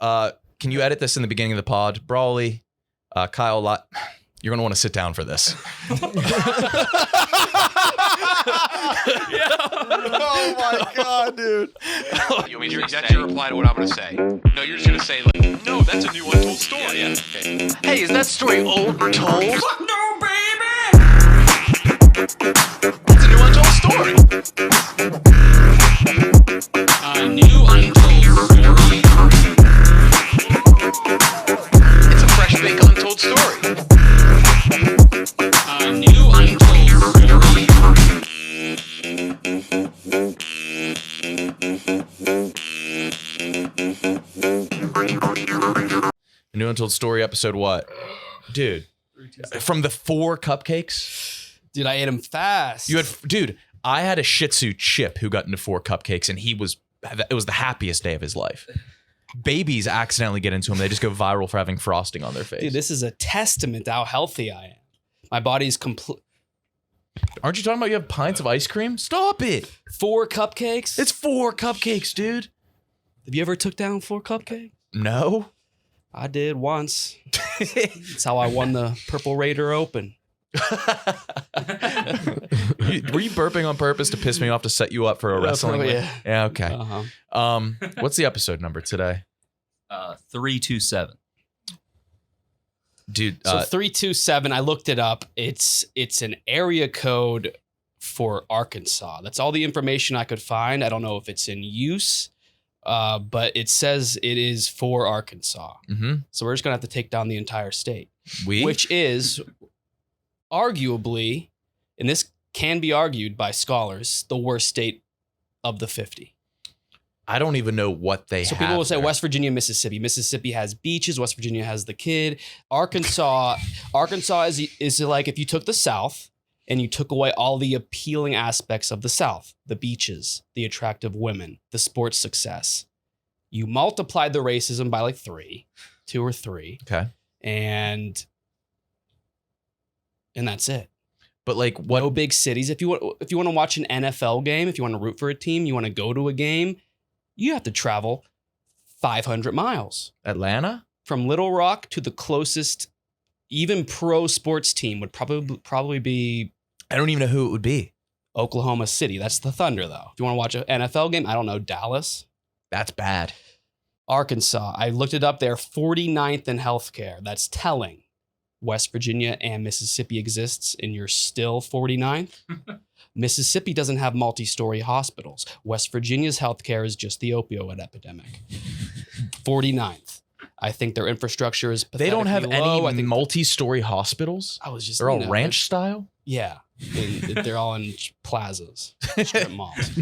Can you edit this in the beginning of the pod? Brawley, Kyle, you're going to want to sit down for this. Oh my God, dude. That's your reply to what I'm going to say. No, you're just going to say, like, no, that's a new Untold story. Yeah, okay. Hey, is that story old or told? Fuck no, baby! It's a new Untold story. A new Untold story. It's a fresh bake Untold story. A new Untold story. A new Untold story episode what? Dude, from the 4 cupcakes? Dude, I ate them fast. I had a Shih Tzu Chip who got into 4 cupcakes, and it was the happiest day of his life. Babies accidentally get into them. They just go viral for having frosting on their face. Dude, this is a testament to how healthy I am. My body's complete. Aren't you talking about you have pints of ice cream? Stop it. 4 cupcakes? It's 4 cupcakes, dude. Have you ever took down 4 cupcakes? No. I did once. That's how I won the Purple Raider Open. Were you burping on purpose to piss me off to set you up for a wrestling? Yeah, okay. What's the episode number today? 327. Dude, so 327, I looked it up. It's an area code for Arkansas. That's all the information I could find. I don't know if it's in use, but it says it is for Arkansas. Mm-hmm. So we're just gonna have to take down the entire state, which which is arguably, and this can be argued by scholars, the worst state of the 50. I don't even know what they have. So people will say there. West Virginia, Mississippi. Mississippi has beaches. West Virginia has the kid. Arkansas is like if you took the South and you took away all the appealing aspects of the South, the beaches, the attractive women, the sports success. You multiplied the racism by like 2 or 3. Okay. And that's it. But like what? No big cities. If you want to watch an NFL game, if you want to root for a team, you want to go to a game, you have to travel 500 miles. Atlanta? From Little Rock to the closest, even pro sports team would probably be. I don't even know who it would be. Oklahoma City. That's the Thunder, though. If you want to watch an NFL game, I don't know, Dallas. That's bad. Arkansas. I looked it up. They're 49th in healthcare. That's telling. West Virginia and Mississippi exists, and you're still 49th. Mississippi doesn't have multi-story hospitals. West Virginia's healthcare is just the opioid epidemic. 49th. I think their infrastructure is pathetically They don't have low. any multi-story hospitals? They're all ranch style? Yeah. They're all in plazas, strip malls.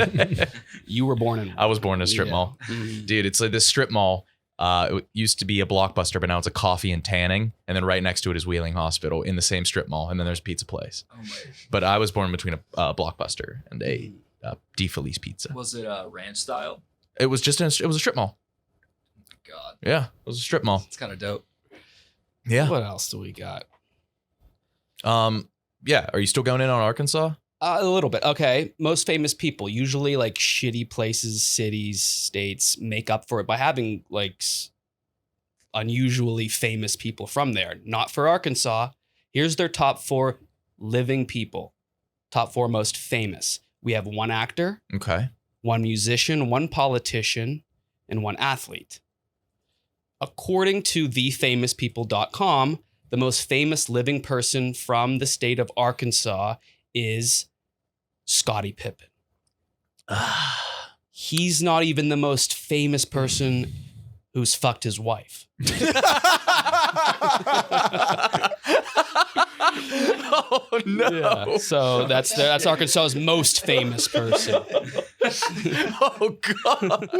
You were born in one. I was born in a strip mall. Mm-hmm. Dude, it's like this strip mall. It used to be a Blockbuster, but now it's a coffee and tanning. And then right next to it is Wheeling Hospital in the same strip mall. And then there's a pizza place. Oh my. But I was born between a Blockbuster and a De Felice pizza. Was it ranch style? It was just it was a strip mall. God. Yeah, it was a strip mall. It's kind of dope. Yeah. What else do we got? Yeah. Are you still going in on Arkansas? A little bit. Okay. Most famous people, usually like shitty places, cities, states, make up for it by having like unusually famous people from there. Not for Arkansas. Here's their top 4 living people. Top 4 most famous. We have 1 actor, Okay. 1 musician, 1 politician, and 1 athlete. According to thefamouspeople.com, the most famous living person from the state of Arkansas is Scottie Pippen. He's not even the most famous person who's fucked his wife. Oh no. Yeah, so that's Arkansas's most famous person. Oh god.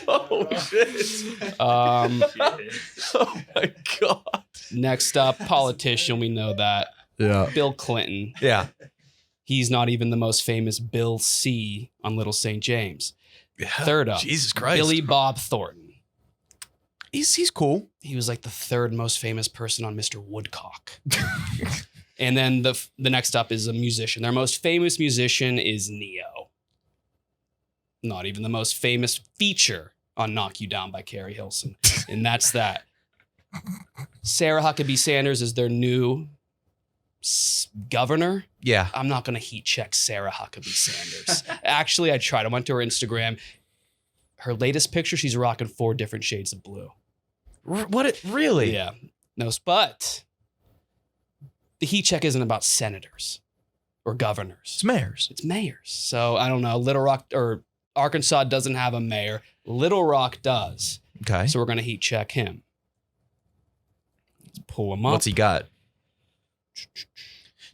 Oh shit. Oh my god. Next up, politician, we know that. Yeah. Bill Clinton. Yeah. He's not even the most famous Bill C on Little St. James. Yeah. Third up, Jesus Christ. Billy Bob Thornton. He's cool. He was like the 3rd most famous person on Mr. Woodcock. And then the next up is a musician. Their most famous musician is Neo. Not even the most famous feature on Knock You Down by Carrie Hilson. And that's that. Sarah Huckabee Sanders is their new governor. Yeah. I'm not going to heat check Sarah Huckabee Sanders. Actually, I tried. I went to her Instagram. Her latest picture, she's rocking 4 different shades of blue. Really? Yeah. No, but the heat check isn't about senators or governors. It's mayors. It's mayors. So I don't know. Little Rock or Arkansas doesn't have a mayor. Little Rock does. Okay. So we're going to heat check him. Let's pull him up. What's he got?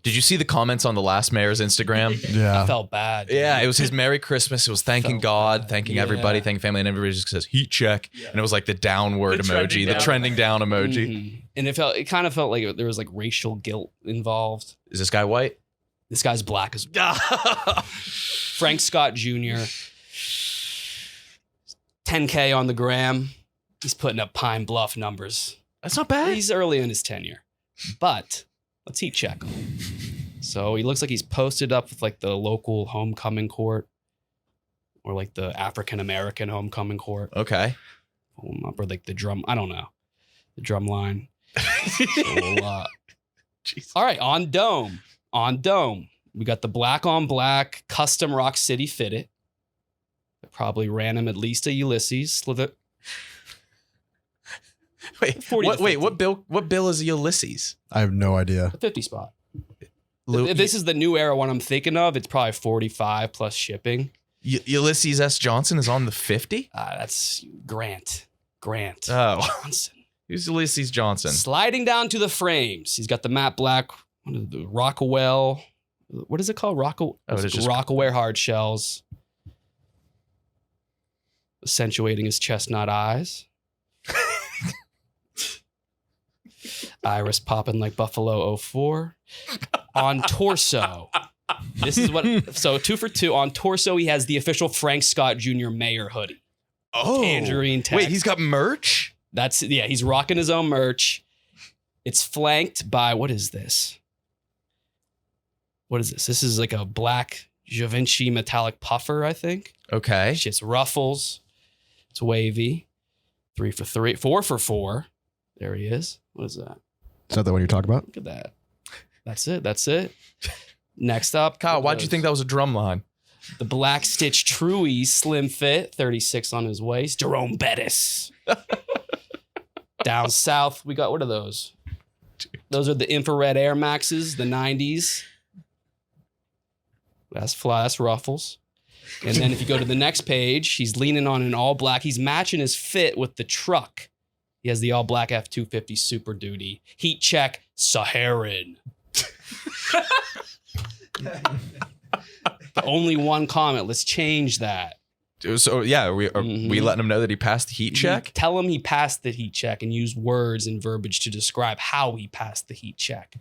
Did you see the comments on the last mayor's Instagram? I Yeah. felt bad. Yeah, it was his Merry Christmas. It was thanking Felt God, bad. thanking Yeah. everybody, thanking family, and everybody just says heat check. And it was like the downward The emoji, trending the down. trending down emoji. Mhm. And it kind of felt like there was like racial guilt involved. Is this guy white? This guy's black as well. Frank Scott Jr. 10K on the gram. He's putting up Pine Bluff numbers. That's not bad. He's early in his tenure, but let's heat check him. So he looks like he's posted up with like the local homecoming court or like the African American homecoming court. Okay. Pull him up, or like the drum. I don't know. The drum line. So we'll, Jeez. all right, on dome. On dome. We got the black on black custom Rock City fitted. They probably ran him at least a Ulysses. Slither. Wait, 40 to 50. what bill is Ulysses? I have no idea. A 50 spot. Lu- If this is the new era one I'm thinking of, it's probably 45 plus shipping. Ulysses S. Johnson is on the 50? That's Grant. Oh. Johnson. Who's Ulysses Johnson? Sliding down to the frames. He's got the matte black, the Rockawell. What is it called? it's just- Rockaware hard shells. Accentuating his chestnut eyes. Iris popping like Buffalo 04. On torso. This is what, so 2 for 2. On torso, he has the official Frank Scott Jr. Mayor hoodie. Oh. Tangerine text. Wait, he's got merch? He's rocking his own merch. It's flanked by, what is this? What is this? This is like a black Givenchy metallic puffer, I think. Okay. Shit's ruffles. It's wavy. 3 for 3. 4 for 4. There he is. What is that? Is that the one you're talking about? Look at that. That's it. Next up. Kyle, why'd you think that was a drum line? The Black Stitch Truey slim fit, 36 on his waist. Jerome Bettis. Down south, we got, what are those? Those are the infrared Air Maxes, the 90s. That's Ruffles. And then if you go to the next page, he's leaning on an all black. He's matching his fit with the truck. He has the all black F-250 Super Duty. Heat check, Saharan. Only one comment. Let's change that. So, yeah, we Mhm. letting him know that he passed the heat check? Tell him he passed the heat check and use words and verbiage to describe how he passed the heat check.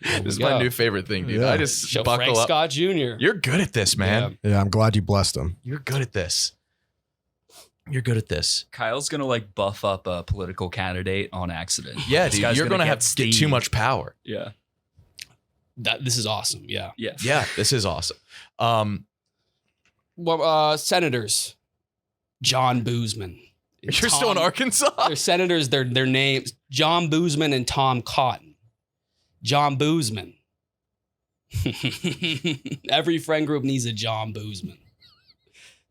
This is my new favorite thing, dude. Yeah. I just Show buckle Frank up. Scott Jr. You're good at this, man. Yeah, I'm glad you blessed him. You're good at this. You're good at this. Kyle's gonna like buff up a political candidate on accident. Yeah, This dude. guy's You're going to have to get too steam. much power. Yeah. This is awesome. Yeah. Yeah. Yeah, this is awesome. Well, senators. John Boozman. You're still in Arkansas? Their senators, their names, John Boozman and Tom Cotton. John Boozman. Every friend group needs a John Boozman.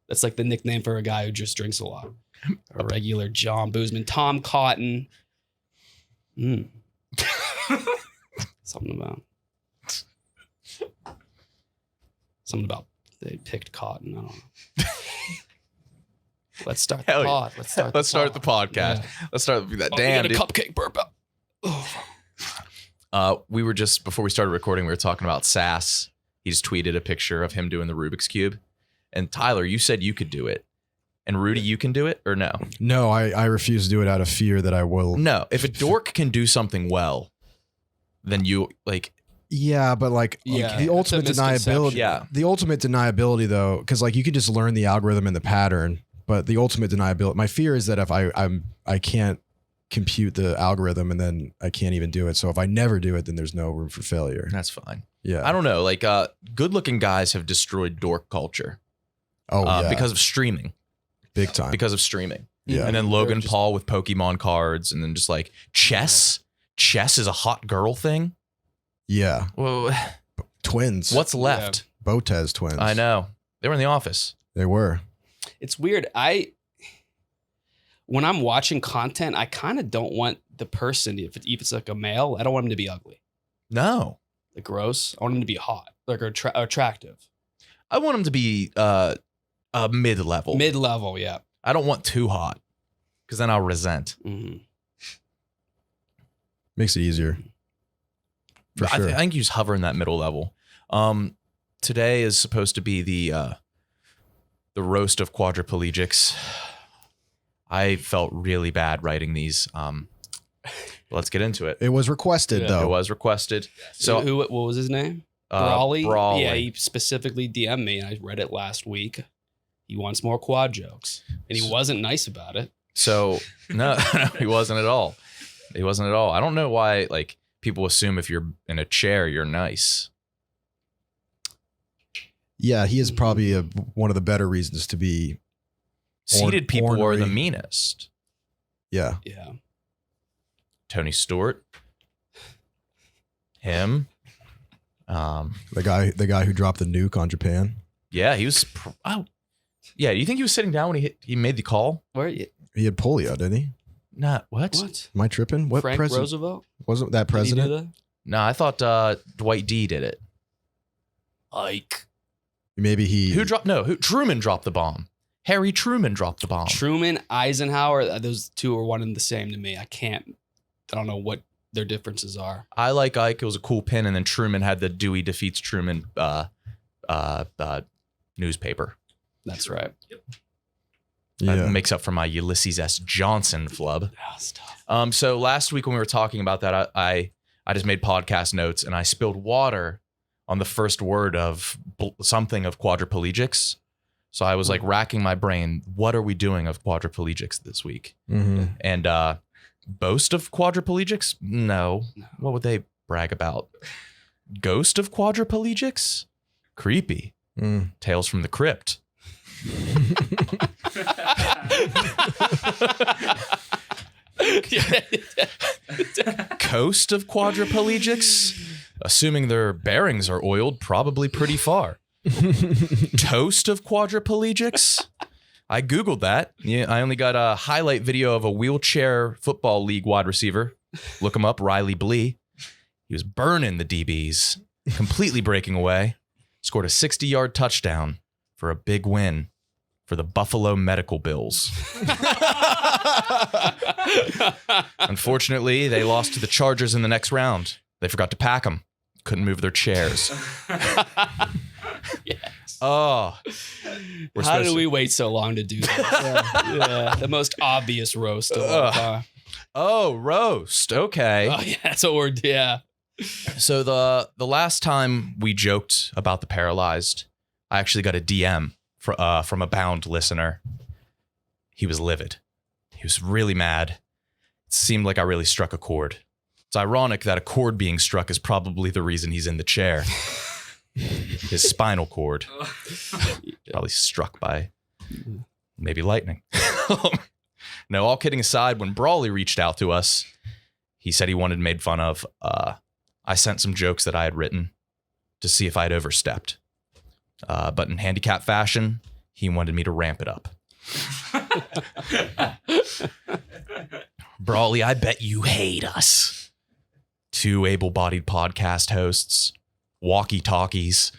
That's like the nickname for a guy who just drinks a lot. A regular John Boozman. Tom Cotton. Something about they picked cotton. I don't know. Let's start the Hell yeah. pod. Let's start the podcast. Yeah. Let's start with that. Oh, Damn, we dude. got a cupcake burp out. We were just, before we started recording, we were talking about Sass. He just tweeted a picture of him doing the Rubiks Cube. And Tyler, you said you could do it. And Rudy, you can do it or no? No, I refuse to do it out of fear that I will. No. If a dork can do something well, then you, like, Yeah, but like Yeah, the that's a ultimate misconception. deniability. Yeah. The ultimate deniability though, because like you can just learn the algorithm and the pattern, but the ultimate deniability. My fear is that if I can't compute the algorithm and then I can't even do it. So if I never do it, then there's no room for failure. that's fine. Yeah. I don't know. Like, good looking guys have destroyed dork culture. Oh, yeah. because of streaming. Big time. Because of streaming. Yeah. And then Logan Just- Paul with Pokemon cards, and then just like chess. Chess is a hot girl thing. Yeah. Well, Twins. what's left? Botez twins. I know. They were in The Office. They were. It's weird. When I'm watching content, I kind of don't want the person, if it's like a male, I don't want him to be ugly, No. like gross. I want him to be hot, like attractive, I want them to be mid-level. mid-level. Yeah. I don't want too hot because then I'll resent. Mhm. Makes it easier. For I, sure. I think you just hover in that middle level. Today is supposed to be the roast of quadriplegics. I felt really bad writing these. Let's get into it. It was requested, Yeah. though. It was requested. So what was his name? Brawley? Brawley. Yeah, he specifically DM'd me. I read it last week. He wants more quad jokes, and he wasn't nice about it. So no, he wasn't at all. He wasn't at all. I don't know why like people assume if you're in a chair you're nice. Yeah, he is probably one of the better reasons to be. Seated people are the ornery. meanest. Yeah. Yeah. Tony Stewart, him. The guy who dropped the nuke on Japan. Yeah, he was. Oh, yeah. Do you think he was sitting down when he made the call? Where? You, He had polio, didn't he? Not what? what? Am I tripping? What Frank president? Roosevelt? Wasn't that Did he do president? that? No, I thought Dwight D did it. Ike. Maybe he. Who dropped? No, Truman dropped the bomb. Harry Truman dropped the bomb. Truman, Eisenhower, those two are one and the same to me. I don't know what their differences are. I like Ike. It was a cool pin, and then Truman had the Dewey defeats Truman newspaper. That's right. Yeah. That makes up for my Ulysses S. Johnson flub. Oh, stuff. So last week when we were talking about that, I just made podcast notes and I spilled water on the first word of something of quadriplegics. So I was like racking my brain. What are we doing of quadriplegics this week? Mm-hmm. And boast of quadriplegics? No. What would they brag about? Ghost of quadriplegics? Creepy. Mm. Tales from the Crypt. Coast of quadriplegics? Assuming their bearings are oiled, probably pretty far. Toast of quadriplegics? I Googled that. Yeah, I only got a highlight video of a wheelchair football league wide receiver. Look him up, Riley Blee. He was burning the DBs, completely breaking away. Scored a 60-yard touchdown for a big win for the Buffalo Medical Bills. Unfortunately, they lost to the Chargers in the next round. They forgot to pack them. Couldn't move their chairs. Yes. Oh. How did we wait so long to do that? Yeah. The most obvious roast of all time. Oh, roast. Okay. Oh, yeah. That's what we're, yeah. So the last time we joked about the paralyzed, I actually got a DM from a bound listener. He was livid. He was really mad. It seemed like I really struck a chord. It's ironic that a chord being struck is probably the reason he's in the chair. His spinal cord. Probably struck by maybe lightning. No, all kidding aside, when Brawley reached out to us, he said he wanted made fun of. I sent some jokes that I had written to see if I'd overstepped. But in handicap fashion, he wanted me to ramp it up. Brawley, I bet you hate us. Two able-bodied podcast hosts, walkie-talkies.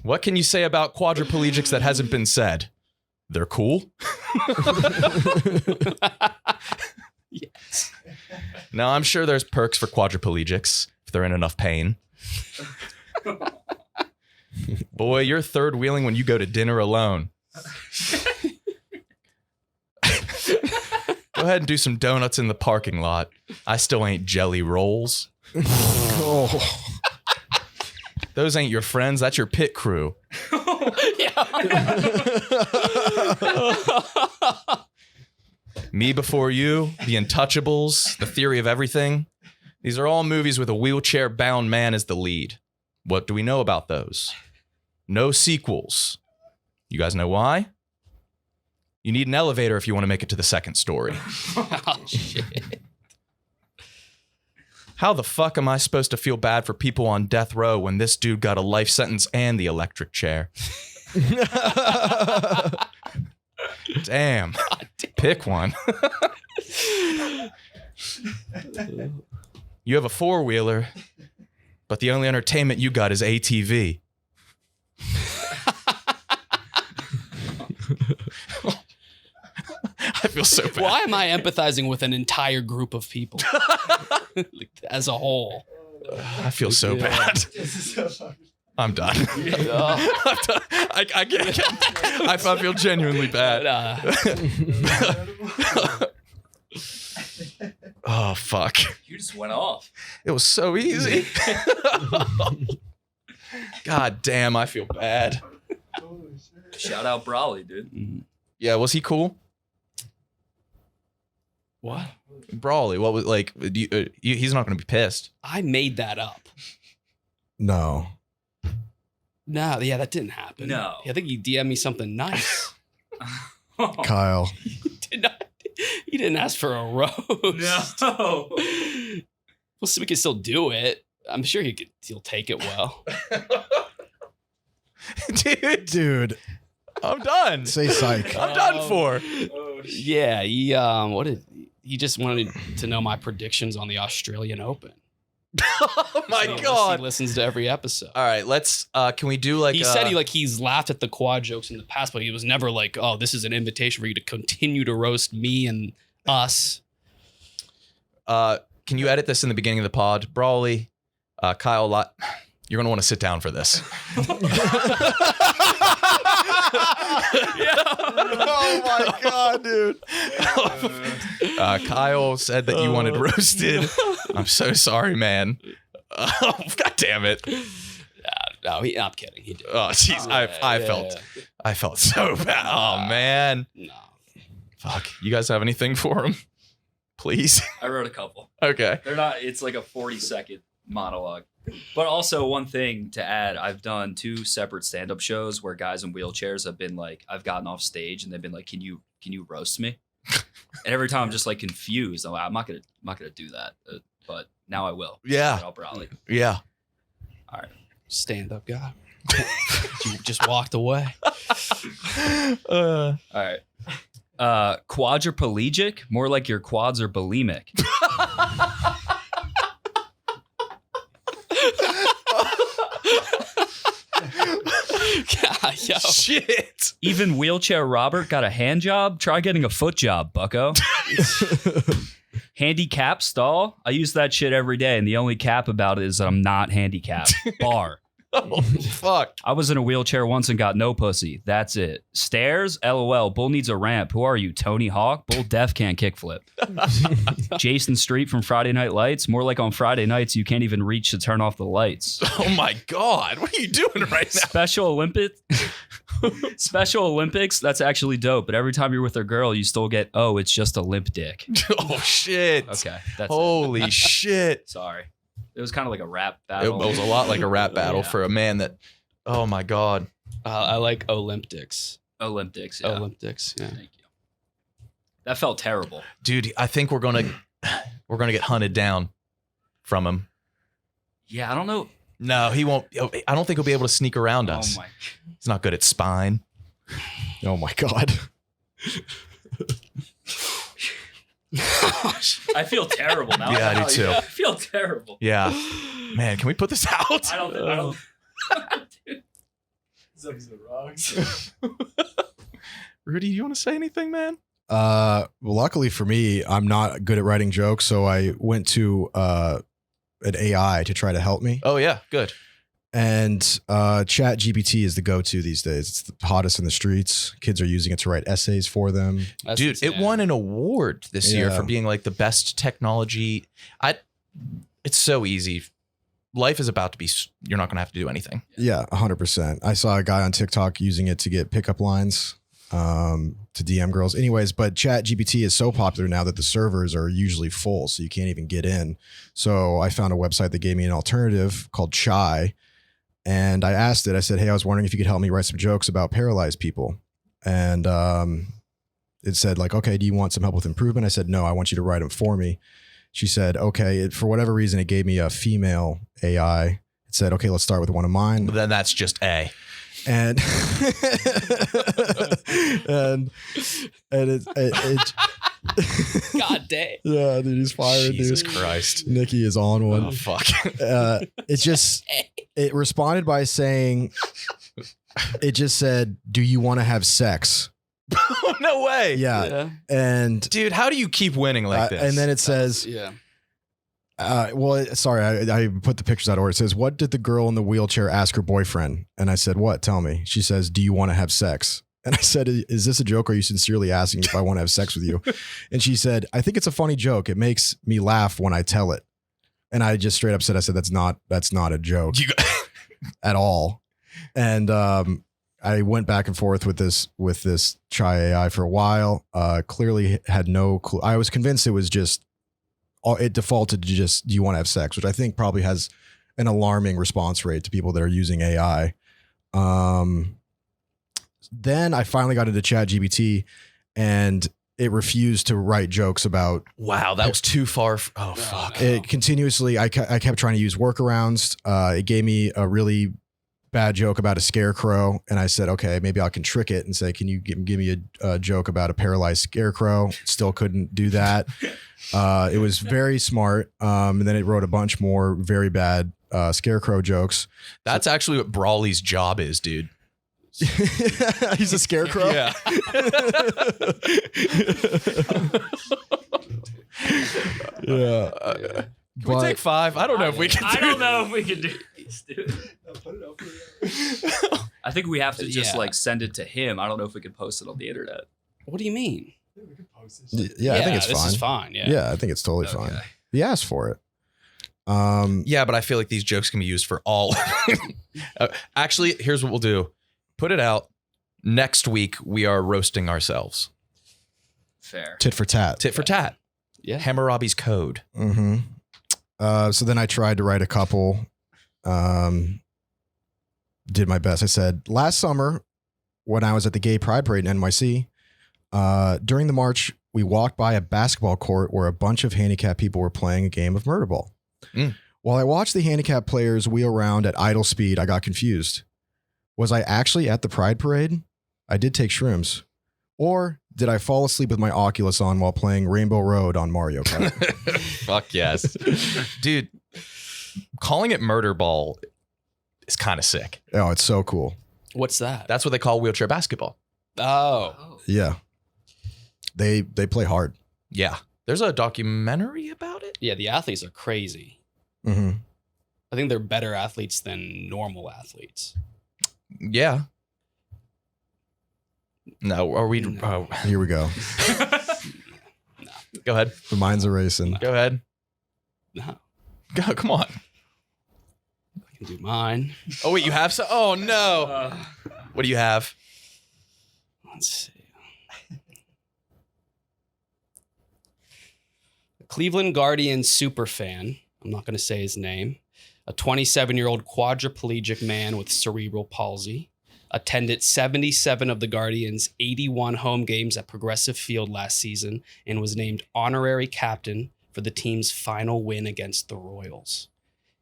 What can you say about quadriplegics that hasn't been said? They're cool. Yes. Now, I'm sure there's perks for quadriplegics if they're in enough pain. Boy, you're third wheeling when you go to dinner alone. Go ahead and do some donuts in the parking lot. I still ain't jelly rolls. Oh. Those ain't your friends. That's your pit crew. Me Before You, The Untouchables, The Theory of Everything. These are all movies with a wheelchair-bound man as the lead. What do we know about those? No sequels. You guys know why? You need an elevator if you want to make it to the second story. Oh, shit. How the fuck am I supposed to feel bad for people on death row when this dude got a life sentence and the electric chair? Damn. Pick one. You have a four-wheeler, but the only entertainment you got is ATV. I feel so bad. Why am I empathizing with an entire group of people as a whole? I feel so bad. I'm done. I'm done. I can't. I feel genuinely bad. Oh, fuck. You just went off. It was so easy. God damn, I feel bad. Shout out Brawley, dude. Yeah, was he cool? What? Brawley, what was like? He's not going to be pissed. I made that up. No. No, yeah, that didn't happen. No. I think he DM'd me something nice. Kyle. He didn't ask for a roast. No. Well, so we can still do it. I'm sure he'll take it well. Dude, I'm done. Say psych. I'm done for. Yeah, he just wanted to know my predictions on the Australian Open. Oh my He god. listens to every episode. All right, let's can we do like He said he's laughed at the quad jokes in the past, but he was never like, oh, this is an invitation for you to continue to roast me and us. can you edit this in the beginning of the pod? Brawley, Kyle, you're going to want to sit down for this. Oh my god, dude. Kyle said that you wanted roasted. I'm so sorry, man. God damn it. No, I'm kidding. He did. Oh, jeez. I felt so bad. Oh, man. No. Fuck. You guys have anything for him? Please. I wrote a couple. Okay. They're not, it's like a 40-second monologue. But also one thing to add, I've done 2 separate stand-up shows where guys in wheelchairs have been like, I've gotten off stage and they've been like, can you roast me? And every time I'm just like confused. I'm like, I'm not gonna do that. But now I will. Yeah. I'll probably. Yeah. All right. Stand up guy. You just walked away. All right. Quadriplegic, more like your quads are bulimic. God, yo. Shit. Even wheelchair Robert got a hand job. Try getting a foot job, bucko. Handicap stall. I use that shit every day, and the only cap about it is that I'm not handicapped. Bar. Oh, fuck. I was in a wheelchair once and got no pussy. That's it. Stairs? LOL. Bull needs a ramp. Who are you, Tony Hawk? Bull deaf can't kickflip. Jason Street from Friday Night Lights. More like on Friday nights, you can't even reach to turn off the lights. Oh my God. What are you doing right now? Special Olympics, that's actually dope. But every time you're with a girl, you still get, oh, it's just a limp dick. Oh, shit. Okay. That's Holy shit. Sorry. It was kind of like a rap It battle. was a lot like a rap battle for a man that, oh my God. I like Olympics. Olympics. Yeah. Olympics. Yeah. Thank you. That felt terrible. Dude, I think we're gonna get hunted down from him. Yeah, I don't know. No, he won't. I don't think he'll be able to sneak around us. Oh my. He's not good at spine. Oh my god. I feel terrible now. Yeah, I do too. I feel terrible. Yeah. Man, can we put this out? I don't. Dude. This episode rocks. Rudy, you want to say anything, man? Well, luckily for me, I'm not good at writing jokes, so I went to an AI to try to help me. Oh yeah, good. And Chat GPT is the go-to these days. It's the hottest in the streets. Kids are using it to write essays for them. Dude, it won an award this year for being like the best technology. It's so easy. Life is about to be, you're not going to have to do anything. Yeah, 100%. I saw a guy on TikTok using it to get pickup lines to DM girls. Anyways, but Chat GPT is so popular now that the servers are usually full, so you can't even get in. So I found a website that gave me an alternative called Chai. And I asked it, I said, hey, I was wondering if you could help me write some jokes about paralyzed people. And it said like, okay, do you want some help with improvement? I said, no, I want you to write them for me. She said, okay, for whatever reason, it gave me a female AI. It said, okay, let's start with one of mine. Then that's just A. And and it God damn. yeah, dude, he's fired, Jesus dude. Christ. Nikki is on one. Oh, fuck. It responded by saying, it just said, do you want to have sex? Oh, no way. Yeah. And Dude, how do you keep winning like this? and then it says, Yeah. well, sorry, I put the pictures out of order. It says, what did the girl in the wheelchair ask her boyfriend? And I said, what? Tell me. She says, do you want to have sex? And I said, is this a joke? Or are you sincerely asking if I want to have sex with you? And she said, I think it's a funny joke. It makes me laugh when I tell it. And I just straight up said, that's not a joke at all. And I went back and forth with this Chai AI for a while. Clearly had no clue. I was convinced it was just, it defaulted to just, do you want to have sex? Which I think probably has an alarming response rate to people that are using AI. Then I finally got into ChatGPT and it refused to write jokes about. Wow, that was too far. Oh, fuck. It continuously, I kept trying to use workarounds. It gave me a really bad joke about a scarecrow. And I said, okay, maybe I can trick it and say, can you give me a joke about a paralyzed scarecrow? Still couldn't do that. It was very smart. And then it wrote a bunch more very bad scarecrow jokes. That's actually what Brawley's job is, dude. He's a scarecrow. Yeah. Yeah. Can we take 5? I don't know if we can. I don't know if we can do these, dude. I think we have to just like send it to him. I don't know if we could post it on the internet. What do you mean? Yeah, I think it's this fine. is fine. Yeah. Yeah, I think it's totally fine. He asked for it. Yeah, but I feel like these jokes can be used for all. Actually, here's what we'll do. Put it out. Next week, we are roasting ourselves. Fair. Tit for tat. Tit for tat. Yeah. Hammurabi's Code. Mm-hmm. So then I tried to write a couple. Did my best. I said, last summer, when I was at the Gay Pride Parade in NYC, during the march, we walked by a basketball court where a bunch of handicapped people were playing a game of Murderball. While I watched the handicapped players wheel around at idle speed, I got confused. Was I actually at the Pride Parade? I did take shrooms. Or did I fall asleep with my Oculus on while playing Rainbow Road on Mario Kart? Fuck yes. Dude, calling it Murderball is kind of sick. Oh, it's so cool. What's that? That's what they call wheelchair basketball. Oh. Yeah. They play hard. Yeah. There's a documentary about it. Yeah, the athletes are crazy. Mm-hmm. I think they're better athletes than normal athletes. Yeah. No, are we? No. Oh. Here we go. Go ahead. The minds are racing. Go ahead. No, Go. Come on. I can do mine. Oh wait, you have some? Oh no. What do you have? Let's see. A Cleveland Guardians superfan, I'm not going to say his name, a 27-year-old quadriplegic man with cerebral palsy, attended 77 of the Guardians' 81 home games at Progressive Field last season and was named honorary captain for the team's final win against the Royals.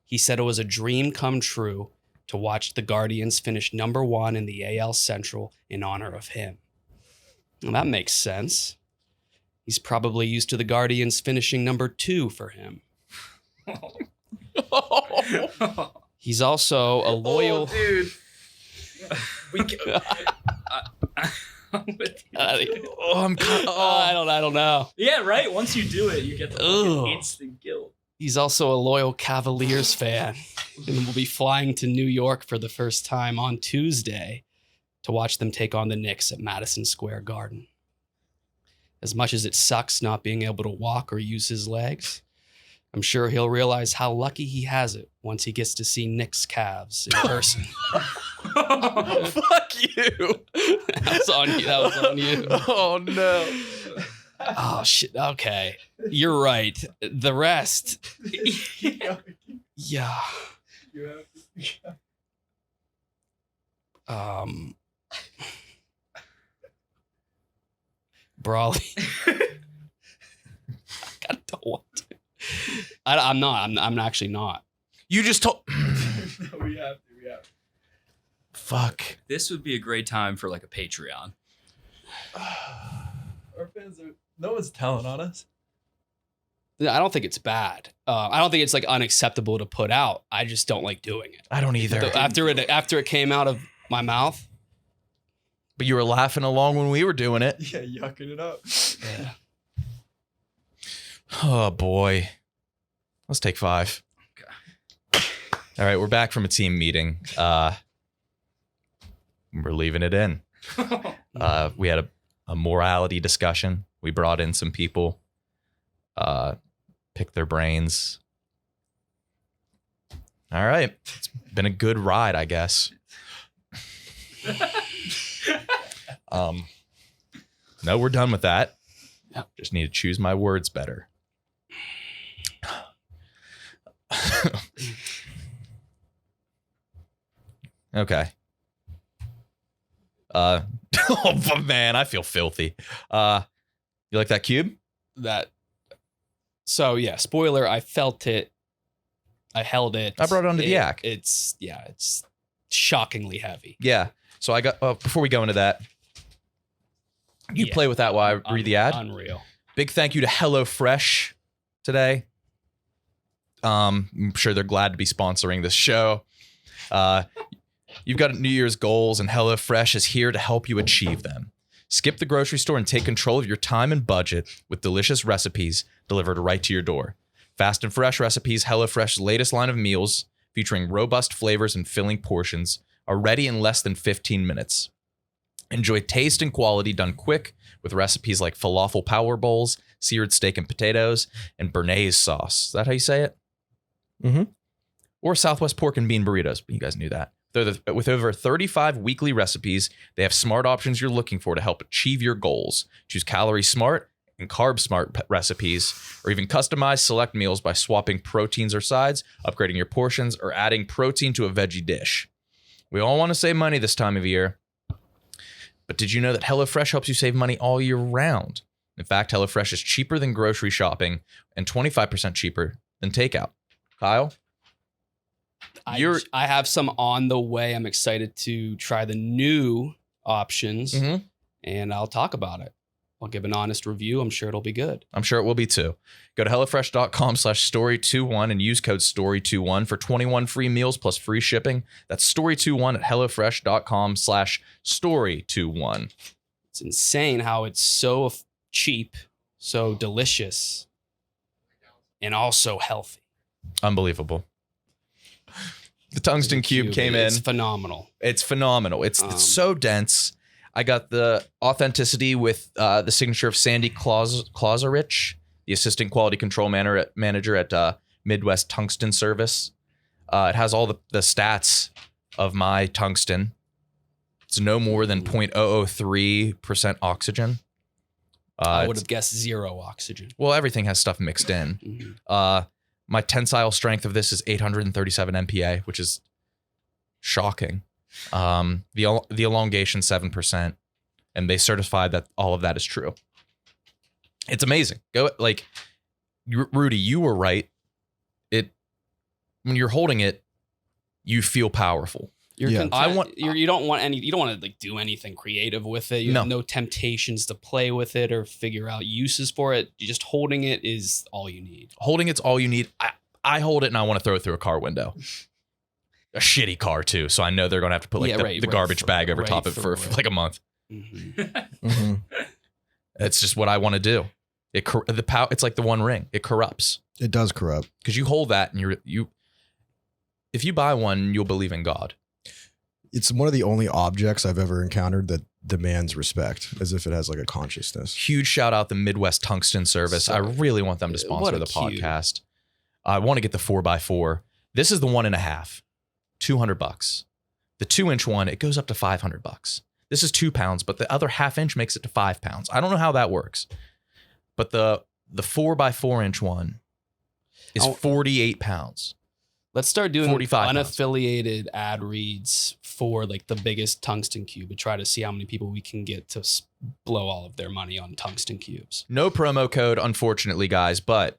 He said it was a dream come true to watch the Guardians finish number 1 in the AL Central in honor of him. Well, that makes sense. He's probably used to the Guardians finishing number 2 for him. He's also a loyal... dude. I don't know. Yeah, right. Once you do it, you get the fucking instant guilt. He's also a loyal Cavaliers fan and will be flying to New York for the first time on Tuesday to watch them take on the Knicks at Madison Square Garden. As much as it sucks not being able to walk or use his legs, I'm sure he'll realize how lucky he has it once he gets to see Knicks Cavs in person. Fuck you. That was on you. That was on you. Oh no. Oh shit. Okay. You're right. The rest. Yeah. Brawley. I don't want to. I'm not. I'm actually not. You just told. No, we have to. Fuck. This would be a great time for like a Patreon. Our fans are. No one's telling on us. I don't think it's bad. I don't think it's like unacceptable to put out. I just don't like doing it. I don't either. After it came out of my mouth. But you were laughing along when we were doing it. Yeah, yucking it up. Yeah. Oh boy. Let's take 5. Okay. All right, we're back from a team meeting. We're leaving it in. We had a morality discussion. We brought in some people, picked their brains. All right. It's been a good ride, I guess. No, we're done with that. Yep. Just need to choose my words better. Okay. Oh man, I feel filthy. You like that cube? So yeah, spoiler, I felt it. I held it. I brought it onto the yak. It's shockingly heavy. Yeah. So I got before we go into that, you Yeah. play with that while I read the ad. Unreal. Big thank you to HelloFresh today. I'm sure they're glad to be sponsoring this show. You've got New Year's goals, and HelloFresh is here to help you achieve them. Skip the grocery store and take control of your time and budget with delicious recipes delivered right to your door. Fast and fresh recipes, HelloFresh's latest line of meals featuring robust flavors and filling portions are ready in less than 15 minutes. Enjoy taste and quality done quick with recipes like falafel power bowls, seared steak and potatoes, and béarnaise sauce. Is that how you say it? Mm-hmm. Or Southwest pork and bean burritos. You guys knew that. With over 35 weekly recipes, they have smart options you're looking for to help achieve your goals. Choose calorie smart and carb smart recipes, or even customize select meals by swapping proteins or sides, upgrading your portions, or adding protein to a veggie dish. We all want to save money this time of year. But did you know that HelloFresh helps you save money all year round? In fact, HelloFresh is cheaper than grocery shopping and 25% cheaper than takeout. Kyle? I have some on the way. I'm excited to try the new options, and I'll talk about it. I'll give an honest review. I'm sure it'll be good. I'm sure it will be too. Go to HelloFresh.com/story21 and use code STORY21 for 21 free meals plus free shipping. That's story21 at HelloFresh.com/story21. It's insane how it's so cheap, so delicious, and also healthy. Unbelievable. The Tungsten Cube came in. It's phenomenal. It's phenomenal. It's so dense. I got the authenticity with the signature of Sandy Clauserich, the assistant quality control manager at Midwest Tungsten Service. It has all the stats of my tungsten. It's no more than 0.003% oxygen. I would have guessed 0 oxygen. Well, everything has stuff mixed in. My tensile strength of this is 837 MPa, which is shocking. The elongation 7%, and they certified that all of that is true. It's amazing. Rudy, you were right. When you're holding it, you feel powerful. You're Yeah. content, you don't want to like do anything creative with it. You have no temptations to play with it or figure out uses for it. You just holding it is all you need. Holding it's all you need. I hold it and I want to throw it through a car window. A shitty car too, so I know they're gonna have to put the garbage bag over top of it for like a month. It's just what I want to do. It's like the One Ring. It corrupts. It does corrupt. Because you hold that and you. If you buy one, you'll believe in God. It's one of the only objects I've ever encountered that demands respect, as if it has like a consciousness. Huge shout out the Midwest Tungsten Service. I really want them to sponsor the podcast. I want to get the 4x4. This is the 1.5, $200. The 2-inch one, it goes up to $500. This is 2 pounds, but the other 1/2 inch makes it to 5 pounds. I don't know how that works, but the 4x4-inch one is 48 pounds. Let's start doing 45 unaffiliated ad reads for like the biggest tungsten cube and try to see how many people we can get to blow all of their money on tungsten cubes. No promo code, unfortunately, guys, but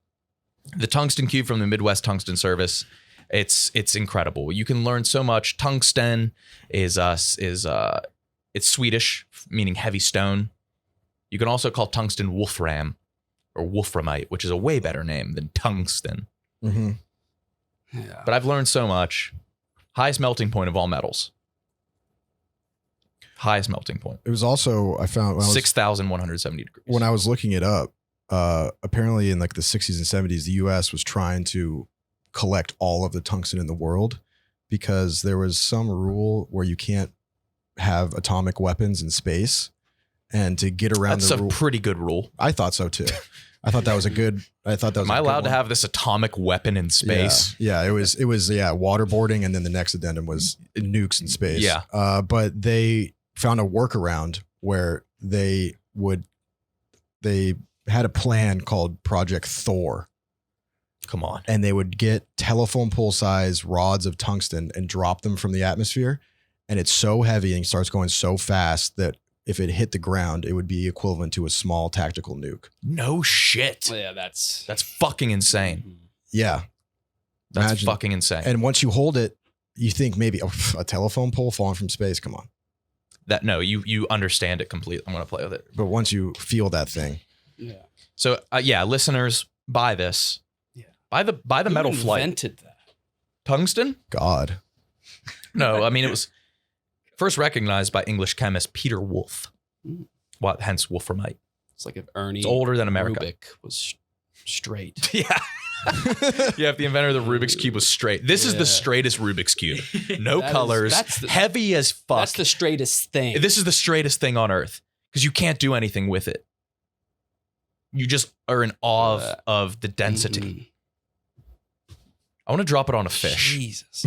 the Tungsten Cube from the Midwest Tungsten Service, it's incredible. You can learn so much. Tungsten is it's Swedish, meaning heavy stone. You can also call tungsten wolfram or wolframite, which is a way better name than tungsten. Mm-hmm. Yeah. But I've learned so much. Highest melting point of all metals. Highest melting point. It was also, I found when I was, 6,170 degrees. when I was looking it up, apparently in like the 60s and 70s, the US was trying to collect all of the tungsten in the world because there was some rule where you can't have atomic weapons in space. And to get around That's the a rule, pretty good rule. I thought so too. I thought that was a good. Am I allowed to have this atomic weapon in space? Yeah, it was waterboarding, and then the next addendum was nukes in space. Yeah. But they found a workaround where they had a plan called Project Thor. Come on. And they would get telephone pole size rods of tungsten and drop them from the atmosphere. And it's so heavy and starts going so fast that if it hit the ground, it would be equivalent to a small tactical nuke. No shit. Yeah, that's fucking insane. Yeah. That's Imagine. fucking insane. And once you hold it, you think maybe a telephone pole falling from space. Come on. You understand it completely. I'm going to play with it. But once you feel that thing. yeah. So listeners, buy this. Yeah. Buy the metal Who flight. invented that? Tungsten? God. No, I mean, it was first recognized by English chemist Peter Wolf. Hence Wolframite. It's like if Ernie It's older than America. Rubik was straight. Yeah. Yeah, if the inventor of the Rubiks Cube was straight. This is Yeah. the straightest Rubik's Cube. No That is- colors. that's the- heavy as fuck. That's the straightest thing. This is the straightest thing on earth because you can't do anything with it. You just are in awe of the density. Mhm. I want to drop it on a fish. Jesus.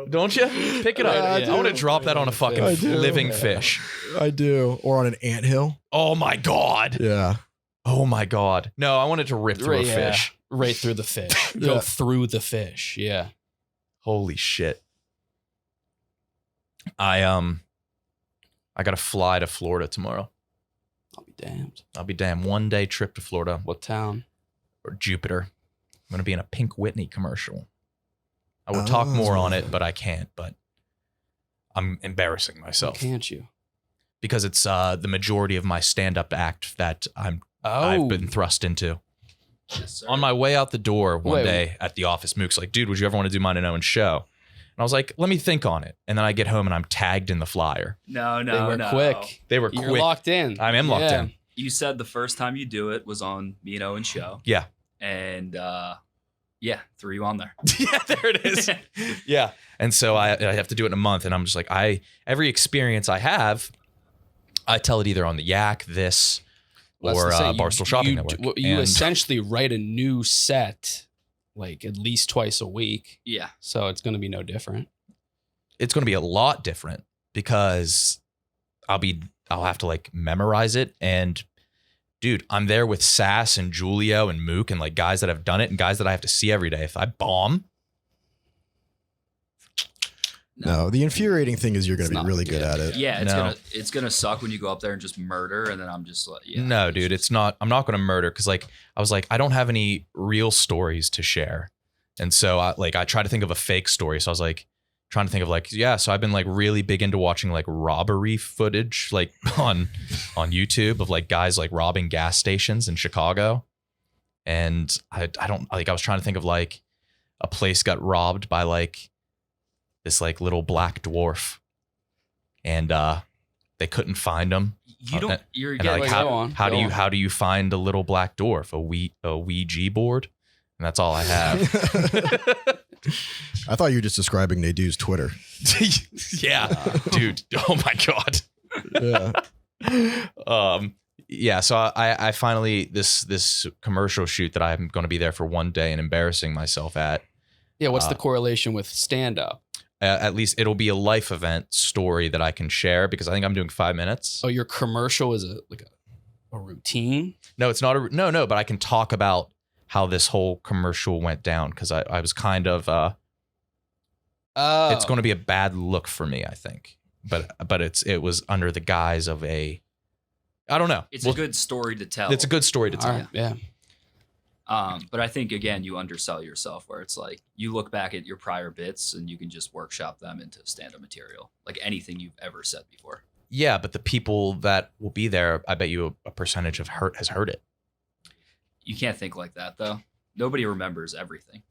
Don't you? Pick it up. Yeah, I want to drop that on a fucking I do. living fish. I do. Or on an anthill. Oh my God. Yeah. Oh my God. No, I want it to rip through a Yeah, fish. right through the fish. Go Yeah. through the fish. Yeah. Holy shit. I got to fly to Florida tomorrow. I'll be damned. I'll be damn. 1 day trip to Florida What town? or Jupiter. I'm going to be in a Pink Whitney commercial. I would talk Oh. more on it, but I can't. But I'm embarrassing Why myself can't you? because it's the majority of my stand-up act that I've Oh. been thrust into. Yes, sir. On my way out the door one Wait. day at the office, Mook's like, dude, would you ever want to do mine and Owen's show? And I was like, let me think on it. And then I get home and I'm tagged in the flyer. No, They were quick. They were You're quick. locked in. I am locked in. You said the first time you do it was on me and Owen's show. Yeah. And threw you on there. Yeah, there it is. Yeah. And so I have to do it in a month. And I'm just like, every experience I have, I tell it either on the Yak, this, Well, or that's the thing. Barstool Shopping Network. You And- essentially write a new set like at least twice a week. Yeah. So it's going to be no different. it's going to be a lot different because I'll have to like memorize it. And dude, I'm there with Sass and Julio and Mook and like guys that have done it and guys that I have to see every day. If I bomb, No, the infuriating thing is you're going It's to be not really good. good at it. Yeah, No. it's gonna suck when you go up there and just murder, and then I'm just like, yeah. no, dude, it's not. I'm not going to murder because like I was like I don't have any real stories to share, and so I try to think of a fake story. So I was like trying to think of like so I've been like really big into watching like robbery footage like on YouTube of like guys like robbing gas stations in Chicago, and I don't like I was trying to think of like a place got robbed by like this like little black dwarf, and they couldn't find him. You don't. You're And getting like go on, how go do you on. how do you find a little black dwarf? A Ouija board, and that's all I have. I thought you were just describing Nadu's Twitter. Yeah, dude. Oh my god. Yeah. So I finally this commercial shoot that I'm going to be there for 1 day and embarrassing myself at. Yeah. What's the correlation with stand up? At least it'll be a life event story that I can share because I think I'm doing 5 minutes. Oh, your commercial is a routine? No, it's not no, but I can talk about how this whole commercial went down because I was kind of Oh. It's going to be a bad look for me, I think. But it was under the guise of I don't know. It's a good story to tell. It's a good story to All tell. right, yeah. But I think, again, you undersell yourself where it's like you look back at your prior bits and you can just workshop them into stand-up material, like anything you've ever said before. Yeah, but the people that will be there, I bet you a percentage has heard it. You can't think like that, though. Nobody remembers everything.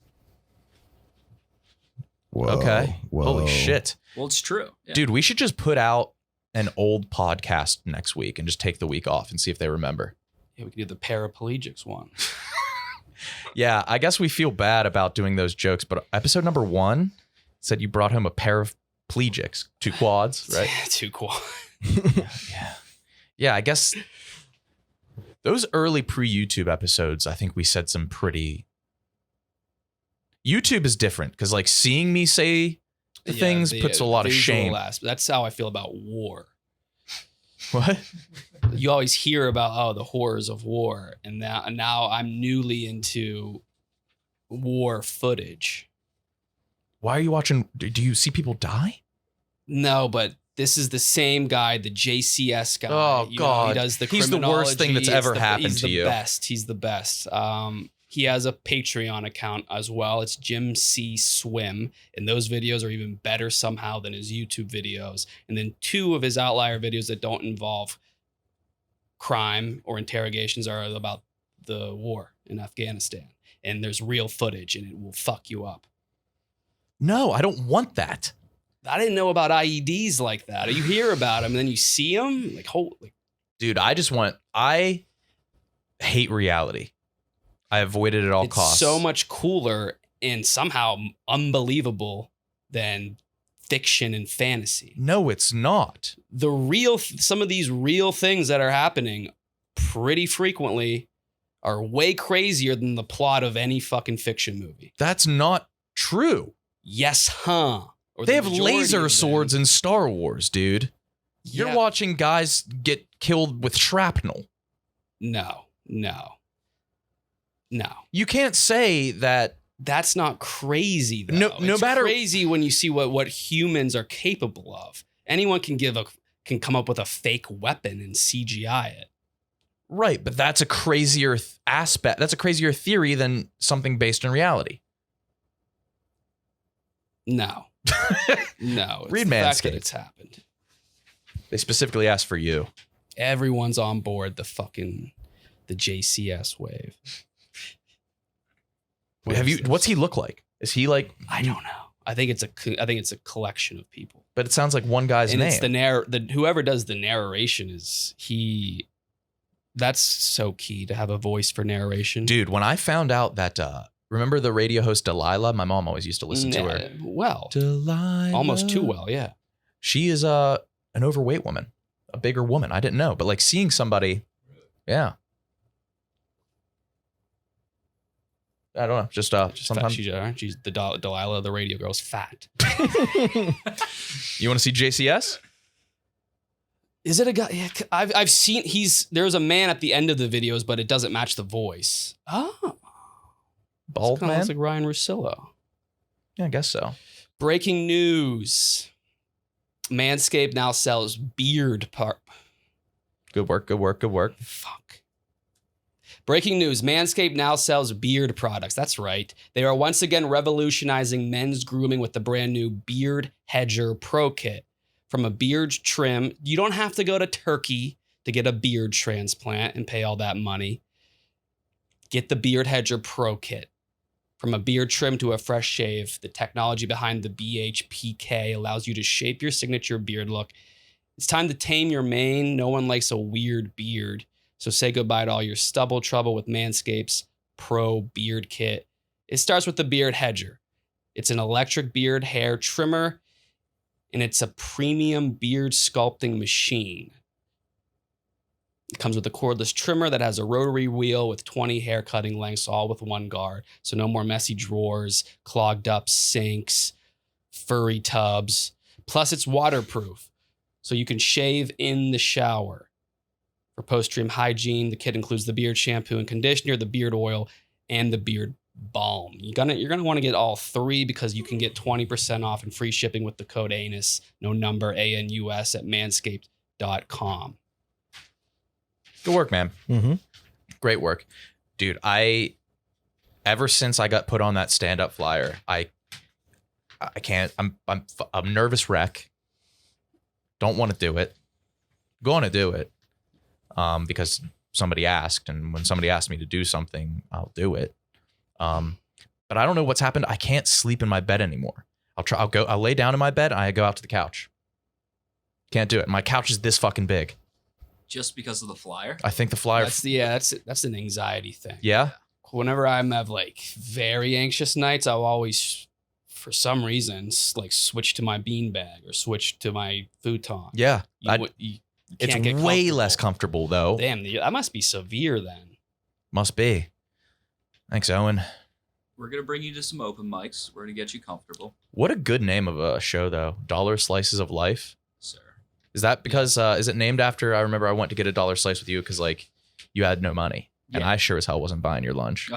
Whoa, Okay. Whoa. Holy shit. Well, it's true. Yeah. Dude, we should just put out an old podcast next week and just take the week off and see if they remember. Yeah, we could do the paraplegics one. Yeah, I guess we feel bad about doing those jokes, but episode number 1 said you brought home a pair of plegics, 2 quads, right? Too cool. Yeah, I guess those early pre-YouTube episodes, I think we said some pretty... YouTube is different because like seeing me say the things puts a lot of shame. That's how I feel about war. What? You always hear about the horrors of war, and now I'm newly into war footage. Why are you watching? Do you see people die? No, but this is the same guy, the JCS guy. Oh, God. He does the He's the worst thing that's criminology. ever happened he's to the you. Best. He's the best. He has a Patreon account as well. It's Jim C. Swim. And those videos are even better somehow than his YouTube videos. And then 2 of his outlier videos that don't involve crime or interrogations are about the war in Afghanistan. And there's real footage and it will fuck you up. No, I don't want that. I didn't know about IEDs like that. You hear about them and then you see them. Dude, I hate reality. I avoid it at all it's costs. so much cooler and somehow unbelievable than fiction and fantasy. No, it's not. Some of these real things that are happening pretty frequently are way crazier than the plot of any fucking fiction movie. That's not true. Yes, huh? Or They the have majority laser of them. swords in Star Wars, dude. You're Yeah. watching guys get killed with shrapnel. No. You can't say that. That's not crazy though. No It's matter- crazy when you see what humans are capable of. Anyone can come up with a fake weapon and CGI it. Right, but that's a crazier aspect. That's a crazier theory than something based in reality. No. No. It's Read the fact Manscape. that it's happened. They specifically asked for you. Everyone's on board the JCS wave. What's he look like? Is he like? I don't know. I think it's a collection of people. But it sounds like one guy's And name. it's whoever does the narration that's so key to have a voice for narration. Dude, when I found out that, remember the radio host Delilah? My mom always used to listen to her. Well, Delilah. almost too well, yeah. She is an overweight woman, a bigger woman. I didn't know, but like seeing somebody, yeah. I don't know. Just sometimes. She's the Delilah, the radio girl's fat. You want to see JCS? Is it a guy? Yeah, I've seen. There's a man at the end of the videos, but it doesn't match the voice. Oh, Bald man? Looks like Ryan Russillo. Yeah, I guess so. Breaking news: Manscape now sells beard part. Good work. Fuck. Breaking news: Manscaped now sells beard products. That's right. They are once again revolutionizing men's grooming with the brand new Beard Hedger Pro Kit. From a beard trim, you don't have to go to Turkey to get a beard transplant and pay all that money. Get the Beard Hedger Pro Kit. From a beard trim to a fresh shave, the technology behind the BHPK allows you to shape your signature beard look. It's time to tame your mane. No one likes a weird beard. So say goodbye to all your stubble trouble with Manscaped's Pro Beard Kit. It starts with the Beard Hedger. It's an electric beard hair trimmer, and it's a premium beard sculpting machine. It comes with a cordless trimmer that has a rotary wheel with 20 hair cutting lengths, all with one guard. So no more messy drawers, clogged up sinks, furry tubs. Plus it's waterproof, so you can shave in the shower. For post-trim hygiene, the kit includes the beard shampoo and conditioner, the beard oil, and the beard balm. You're gonna want to get all 3 because you can get 20% off and free shipping with the code ANUS, no number, ANUS at manscaped.com. Good work, man. Mm-hmm. Great work. Dude, ever since I got put on that stand-up flyer, I can't, I'm a nervous wreck. Don't want to do it. Going to do it. Because somebody asked, and when somebody asked me to do something, I'll do it. But I don't know what's happened. I can't sleep in my bed anymore. I'll lay down in my bed and I go out to the couch. Can't do it. My couch is this fucking big. Just because of the flyer? I think the flyer. That's an anxiety thing. Yeah. Whenever I'm have like very anxious nights, I'll always, for some reason, like switch to my beanbag or switch to my futon. Yeah. You It's can't get way less comfortable though. Damn, that must be severe then. Must be. Thanks, Owen. We're going to bring you to some open mics. We're going to get you comfortable. What a good name of a show though. Dollar Slices of Life. Sir. Is that because is it named after? I remember I went to get a dollar slice with you because like you had no money, and I sure as hell wasn't buying your lunch.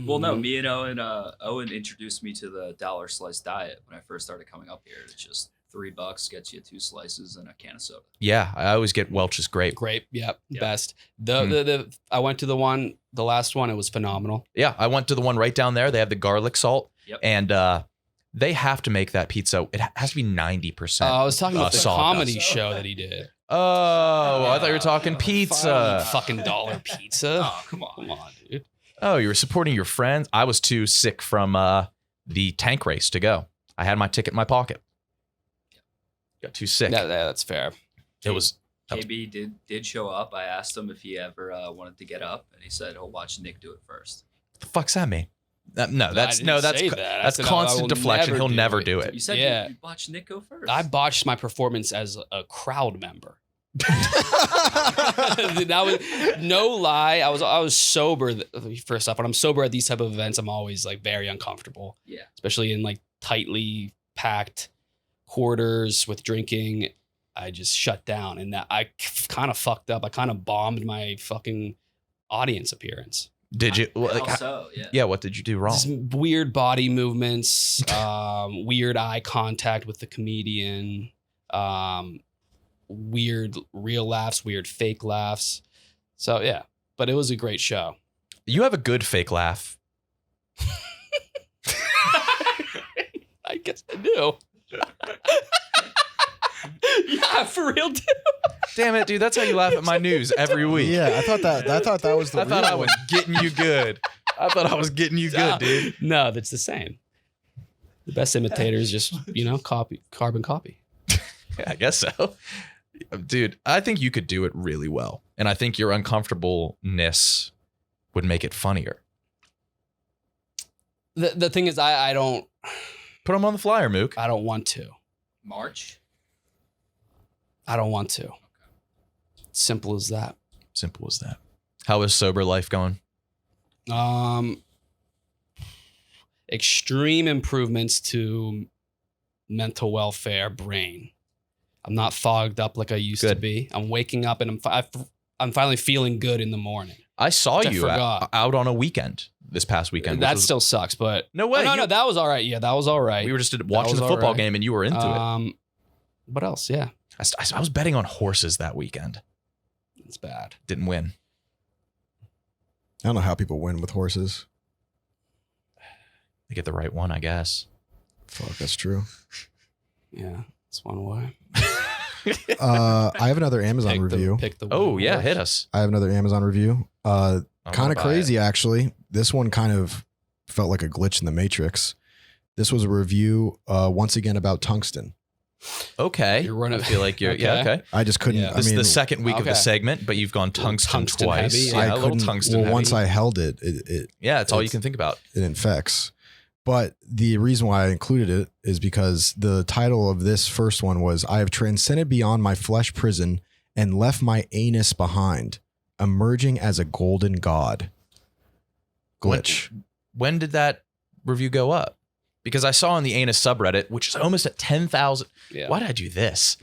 Well, no, me and Owen introduced me to the dollar slice diet when I first started coming up here. It's just $3 gets you 2 slices and a can of soda. Yeah, I always get Welch's grape. Grape, yep, Yeah. best. The I went to the last one. It was phenomenal. Yeah, I went to the one right down there. They have the garlic salt, Yep. and they have to make that pizza. It has to be 90%. I was talking about the sawdust. comedy show that he did. Oh, I thought you were talking pizza. Fucking dollar pizza. Oh, come on, dude. Oh, you were supporting your friends. I was too sick from the tank race to go. I had my ticket in my pocket. Got too sick. That's fair. It was. KB did show up. I asked him if he ever wanted to get up, and he said he'll watch Nick do it first. What the fuck's that mean? That's I didn't say that. I that's said I constant will deflection. He'll never do You it. said Yeah. you watch Nick go first. I botched my performance as a crowd member. That was no lie. I was sober. First off, when I'm sober at these type of events, I'm always like very uncomfortable. Yeah. Especially in like tightly packed quarters with drinking. I just shut down, and that I kind of fucked up. I kind of bombed my fucking audience appearance. Did you? Also, yeah. Yeah. What did you do wrong? Just weird body movements, weird eye contact with the comedian, weird real laughs, weird fake laughs. So yeah, but it was a great show. You have a good fake laugh. I guess I do. Yeah, for real, dude. Damn it, dude! That's how you laugh at my news every week. Yeah, I thought that was the I thought real I was getting you good. I thought I was getting you good, dude. No, that's the same. The best imitators just, carbon copy. Yeah, I guess so. Dude, I think you could do it really well. And I think your uncomfortableness would make it funnier. The thing is, I don't Put them on the flyer, Mook. I don't want to. March. I don't want to. Simple as that. Simple as that. How is sober life going? Extreme improvements to mental welfare, brain. I'm not fogged up like I used to Good. be. I'm waking up and I'm finally feeling good in the morning. I saw Which I you forgot. out on a weekend this past weekend. That which was- still sucks, but No way. No, that was all right. Yeah, that was all right. We were just watching the all football right. game and you were into it. What else? Yeah, I was betting on horses that weekend. it's bad. Didn't win. I don't know how people win with horses. They get the right one, I guess. Fuck, that's true. Yeah, it's one way. I have another Amazon Pick review. The Oh, one yeah, horse. hit us. I have another Amazon review. I'm Kind gonna of buy crazy, actually. This one kind of felt like a glitch in the Matrix. This was a review, once again, about tungsten. Okay. You're running- I feel like you're, yeah, Okay. okay. I just couldn't. Yeah. This I mean, is the second week of the Okay. segment, but you've gone tungsten twice. heavy. Yeah, I a little couldn't. tungsten Well, once heavy. I held it, it Yeah, it's all you it's- can think about. infects. But the reason why I included it is because the title of this first one was "I have transcended beyond my flesh prison and left my anus behind, emerging as a golden god." Glitch. When did that review go up? Because I saw on the anus subreddit, which is almost at 10,000. Yeah. Why did I do this?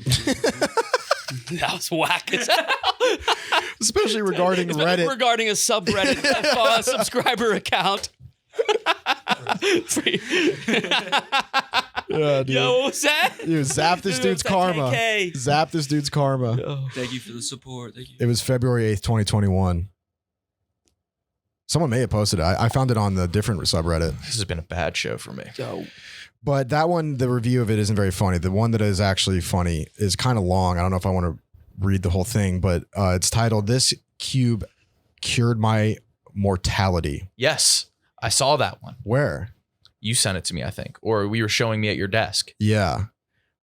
That was whack as hell. Especially regarding Especially Reddit. regarding a subreddit subscriber account. Yeah, dude. Yo, what was that? Dude, zap this dude's karma. Zap this dude's karma. Thank you for the support. Thank you. It was February 8th, 2021. Someone may have posted it. I found it on the different subreddit. This has been a bad show for me. But that one, the review of it isn't very funny. The one that is actually funny is kind of long. I don't know if I want to read the whole thing, but it's titled, "This Cube Cured My Mortality." Yes, I saw that one. Where? You sent it to me, I think, or we were showing me at your desk. Yeah.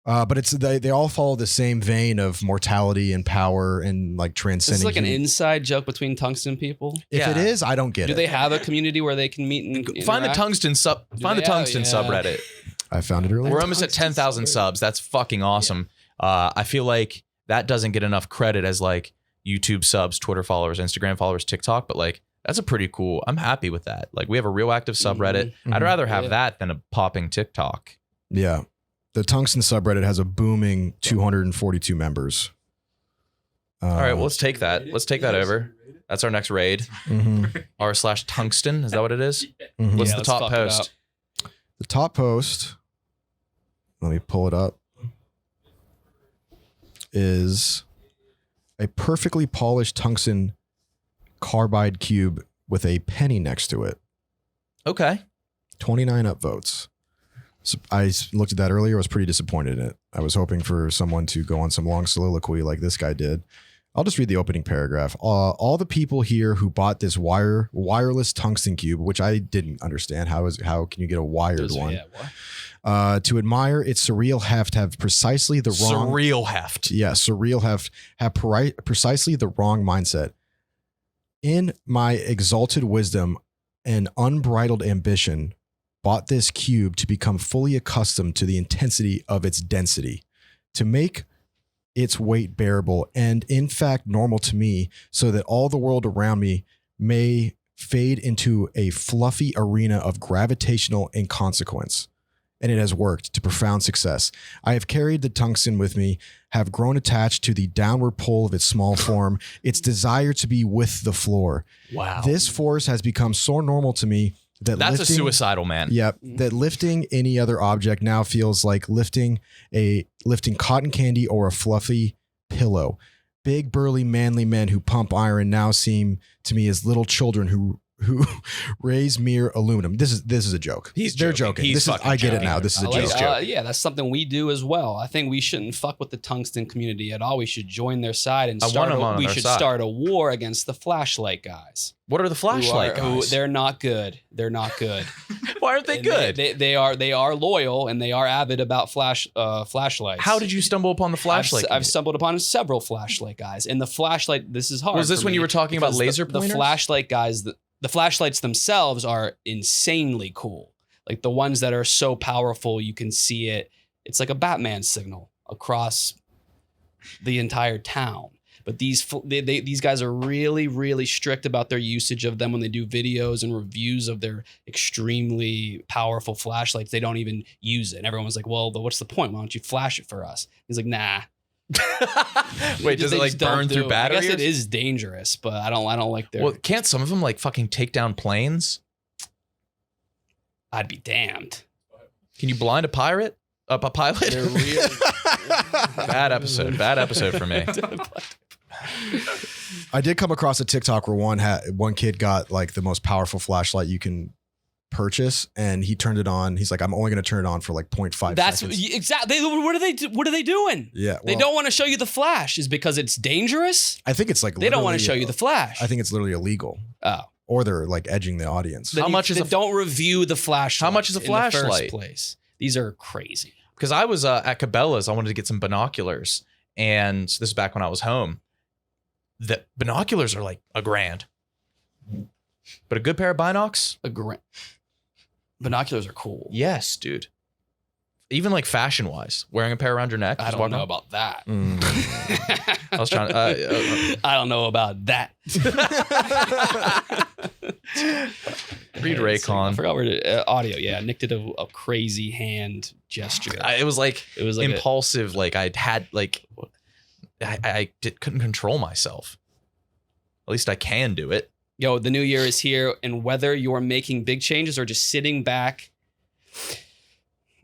But it's they all follow the same vein of mortality and power and like transcending. This is like an human- inside joke between tungsten people. If it Yeah. is, I don't get Do it. they have a community where they can meet and Find the interact? tungsten sub. Do Find the they have- tungsten yeah. subreddit. I found it earlier. We're almost at 10,000 subs. That's fucking awesome. I feel like that doesn't get enough credit as like YouTube subs, Twitter followers, Instagram followers, TikTok, but like that's a pretty cool. I'm happy with that. Like we have a real active subreddit. I'd rather have that than a popping TikTok. Yeah. The Tungsten subreddit has a booming 242 members. All right, well, let's take that. Let's take that over. That's our next raid. r/tungsten. Is that what it is? What's Yeah, the let's top fuck it post? up. The top post, let me pull it up, is a perfectly polished tungsten carbide cube with a penny next to it. Okay. 29 upvotes. So I looked at that earlier. I was pretty disappointed in it. I was hoping for someone to go on some long soliloquy like this guy did. I'll just read the opening paragraph. All the people here who bought this wireless tungsten cube, which I didn't understand. How can you get a wired one? Yeah, what? To admire its surreal heft, have precisely the wrong Surreal heft. Yeah, surreal have precisely the wrong mindset. In my exalted wisdom and unbridled ambition, bought this cube to become fully accustomed to the intensity of its density, to make its weight bearable and in fact normal to me, so that all the world around me may fade into a fluffy arena of gravitational inconsequence. And it has worked to profound success. I have carried the tungsten with me, have grown attached to the downward pull of its small form, its desire to be with the floor. Wow. This force has become so normal to me that That's lifting, a suicidal man. Yep. That lifting any other object now feels like lifting cotton candy or a fluffy pillow. Big, burly, manly men who pump iron now seem to me as little children who raise mere aluminum. This is a joke. They're joking. He's This is, fucking I get it joking. now. This is a I like- joke. yeah, that's something we do as well. I think we shouldn't fuck with the tungsten community at all. We should join their side and I want them on we our should side. start a war against the flashlight guys. What are the flashlight guys? They're not good. They're not good. Why aren't they And good? They are loyal and they are avid about flashlights. How did you stumble upon the flashlight? I've stumbled upon several flashlight guys, and the flashlight. This is hard. Was this for when me you were talking about because laser the pointers? flashlight guys? The flashlights themselves are insanely cool. Like the ones that are so powerful, you can see it. It's like a Batman signal across the entire town. But these guys are really, really strict about their usage of them when they do videos and reviews of their extremely powerful flashlights. They don't even use it. And everyone's like, well, what's the point? Why don't you flash it for us? He's like, nah. Wait, does it They like just don't burn do through it. batteries? I guess it is dangerous, but I don't like their. Well, can't some of them like fucking take down planes? I'd be damned. Can you blind a pirate? A pilot? They're really. Bad episode. Bad episode for me. I did come across a TikTok where one kid got like the most powerful flashlight you can purchase, and he turned it on. He's like, I'm only going to turn it on for like 0.5 That's seconds. exactly. What are they doing? Yeah, They well, don't want to show you the flash. Is because it's dangerous. I think it's like They don't want to literally- show you the flash. I think it's literally illegal, Oh, or they're like edging the audience. Then How much is then a- don't review the flashlight? How much is a in the first flashlight? place? These are crazy. Because I was at Cabela's. I wanted to get some binoculars. And this is back when I was home. The binoculars are like $1,000. But a good pair of binocs? Binoculars are cool. Yes, dude. Even like fashion wise, wearing a pair around your neck. I just don't walking know around. about that. I was trying to. I don't know about that. Read I Raycon. forgot where to, audio. Yeah, Nick did a crazy hand gesture. It was like It was like impulsive. Like I couldn't control myself. At least I can do it. Yo, the new year is here, and whether you're making big changes or just sitting back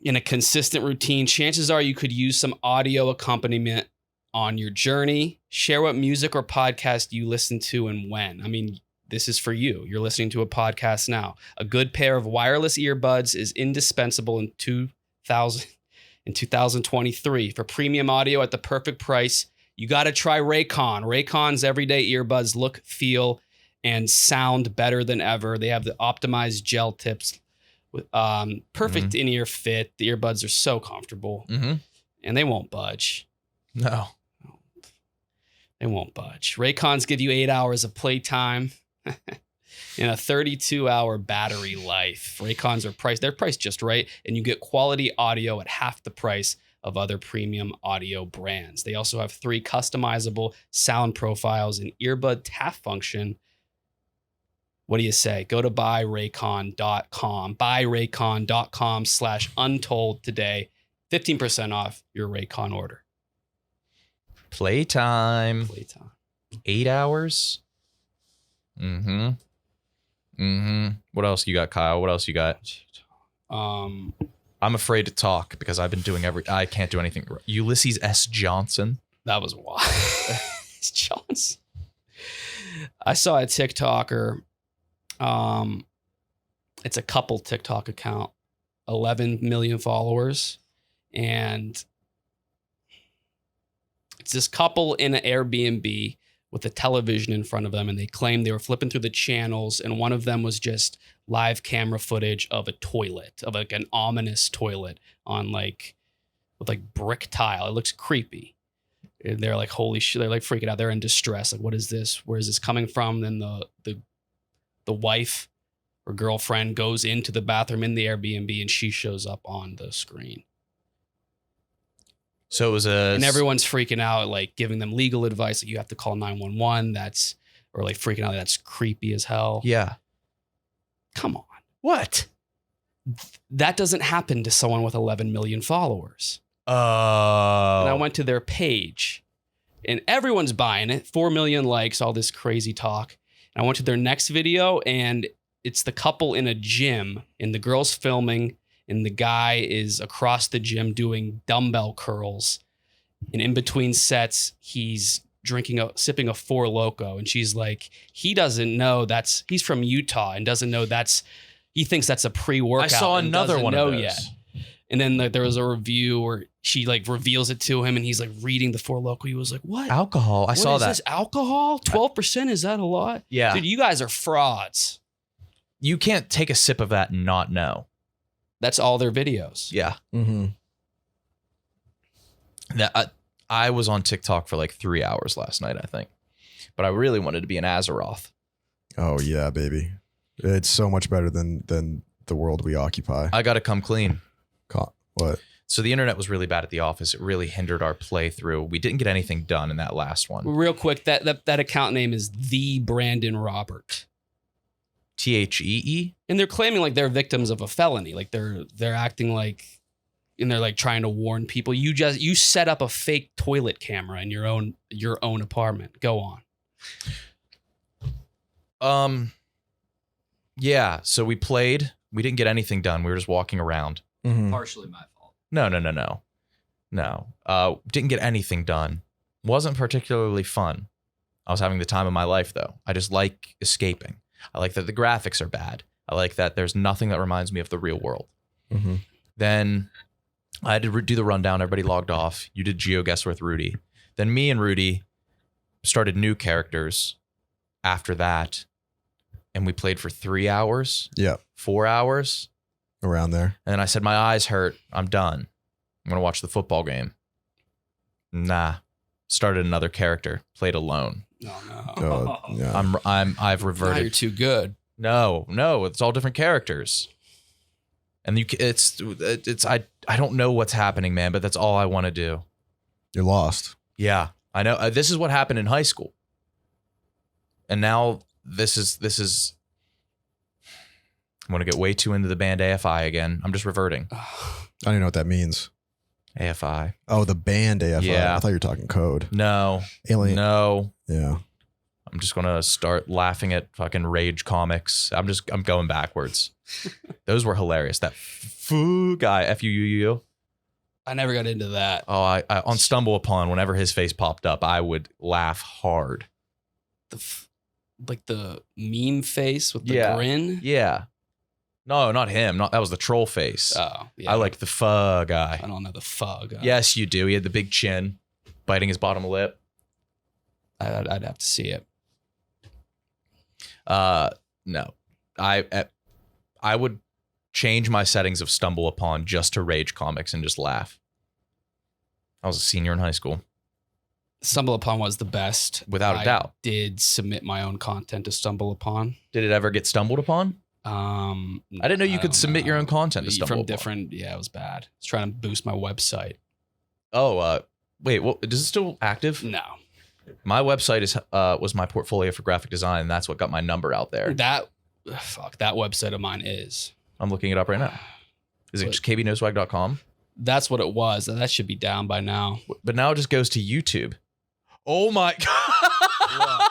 in a consistent routine, chances are you could use some audio accompaniment on your journey. Share what music or podcast you listen to and when. I mean, this is for you. You're listening to a podcast now. A good pair of wireless earbuds is indispensable in 2023. For premium audio at the perfect price, you got to try Raycon. Raycon's everyday earbuds look, feel, and sound better than ever. They have the optimized gel tips with perfect in-ear fit. The earbuds are so comfortable, and they won't budge. No. They won't budge. Raycons give you 8 hours of playtime and a 32-hour battery life. Raycons are they're priced just right, and you get quality audio at half the price of other premium audio brands. They also have 3 customizable sound profiles and earbud tap function. What do you say? Go to buyraycon.com, buyraycon.com/untold today. 15% off your Raycon order. Playtime. 8 hours. What else you got, Kyle? What else you got? I'm afraid to talk because I've been doing I can't do anything. Ulysses S. Johnson. That was wild. It's Johnson. I saw a TikToker. It's a couple TikTok account, 11 million followers, and it's this couple in an Airbnb with a television in front of them, and they claimed they were flipping through the channels, and one of them was just live camera footage of a toilet, of like an ominous toilet on with brick tile. It looks creepy. And they're like, holy shit, they're like freaking out. They're in distress. Like, what is this? Where is this coming from? Then the wife or girlfriend goes into the bathroom in the Airbnb, and she shows up on the screen. So it was and everyone's freaking out, like giving them legal advice. Like, you have to call 911. Or like freaking out. That's creepy as hell. Yeah. Come on. What? That doesn't happen to someone with 11 million followers. Oh. And I went to their page, and everyone's buying it. 4 million likes, all this crazy talk. And I went to their next video, and it's the couple in a gym, and the girl's filming, and the guy is across the gym doing dumbbell curls. And in between sets, he's sipping a Four Loko. And she's like, he doesn't know he's from Utah and doesn't know he thinks that's a pre-workout. I saw another one of those. Yet. And then there was a review where she like reveals it to him, and he's like reading the Four Loko. He was like, what? Alcohol. I saw that. What is this, alcohol? 12%? Is that a lot? Yeah. Dude, you guys are frauds. You can't take a sip of that and not know. That's all their videos. Yeah. I was on TikTok for like 3 hours last night, I think. But I really wanted to be an Azeroth. Oh, yeah, baby. It's so much better than the world we occupy. I got to come clean. What? So the internet was really bad at the office. It really hindered our playthrough. We didn't get anything done in that last one. Real quick, that account name is The Brandon Robert. THEE? And they're claiming like they're victims of a felony. Like they're acting like, and they're like trying to warn people. You set up a fake toilet camera in your own apartment. Go on. Yeah. So we played. We didn't get anything done. We were just walking around. Partially my fault. No. Didn't get anything done. Wasn't particularly fun. I was having the time of my life though. I just like escaping. I like that the graphics are bad. I like that there's nothing that reminds me of the real world. Then I had to do the rundown. Everybody logged off. You did GeoGuess with Rudy. Then me and Rudy started new characters after that. And we played for 3 hours. Yeah. 4 hours. Around there. And then I said, my eyes hurt. I'm done. I'm going to watch the football game. Nah. Started another character. Played alone. No. Yeah. I've reverted. Now you're too good. No, it's all different characters. And I don't know what's happening, man, but that's all I want to do. You're lost. Yeah, I know. This is what happened in high school. And now this is I'm going to get way too into the band AFI again. I'm just reverting. I don't even know what that means. AFI. Oh, the band AFI. Yeah. I thought you were talking code. No. Alien. No. Yeah. I'm just gonna start laughing at fucking Rage comics. I'm going backwards. Those were hilarious. That foo guy, F-U-U-U. I never got into that. Oh, I on Stumble Upon, whenever his face popped up, I would laugh hard. Like the meme face with the Yeah. grin. Yeah. No, not him. That was the troll face. Oh, yeah. I like the pho guy. I don't know the fug. Yes, you do. He had the big chin, biting his bottom lip. I'd have to see it. No. I would change my settings of Stumble Upon just to Rage comics and just laugh. I was a senior in high school. Stumble Upon was the best. Without a doubt. Did submit my own content to Stumble Upon. Did it ever get stumbled upon? I didn't know you could don't submit your know. own content to Stumble From Upon. different. Yeah, it was bad. I was trying to boost my website. Oh, wait. Well, is it still active? No. My website was my portfolio for graphic design. And that's what got my number out there. That website of mine is. I'm looking it up right now. Is it just kbnoswag.com? That's what it was. That should be down by now. But now it just goes to YouTube. Oh my god!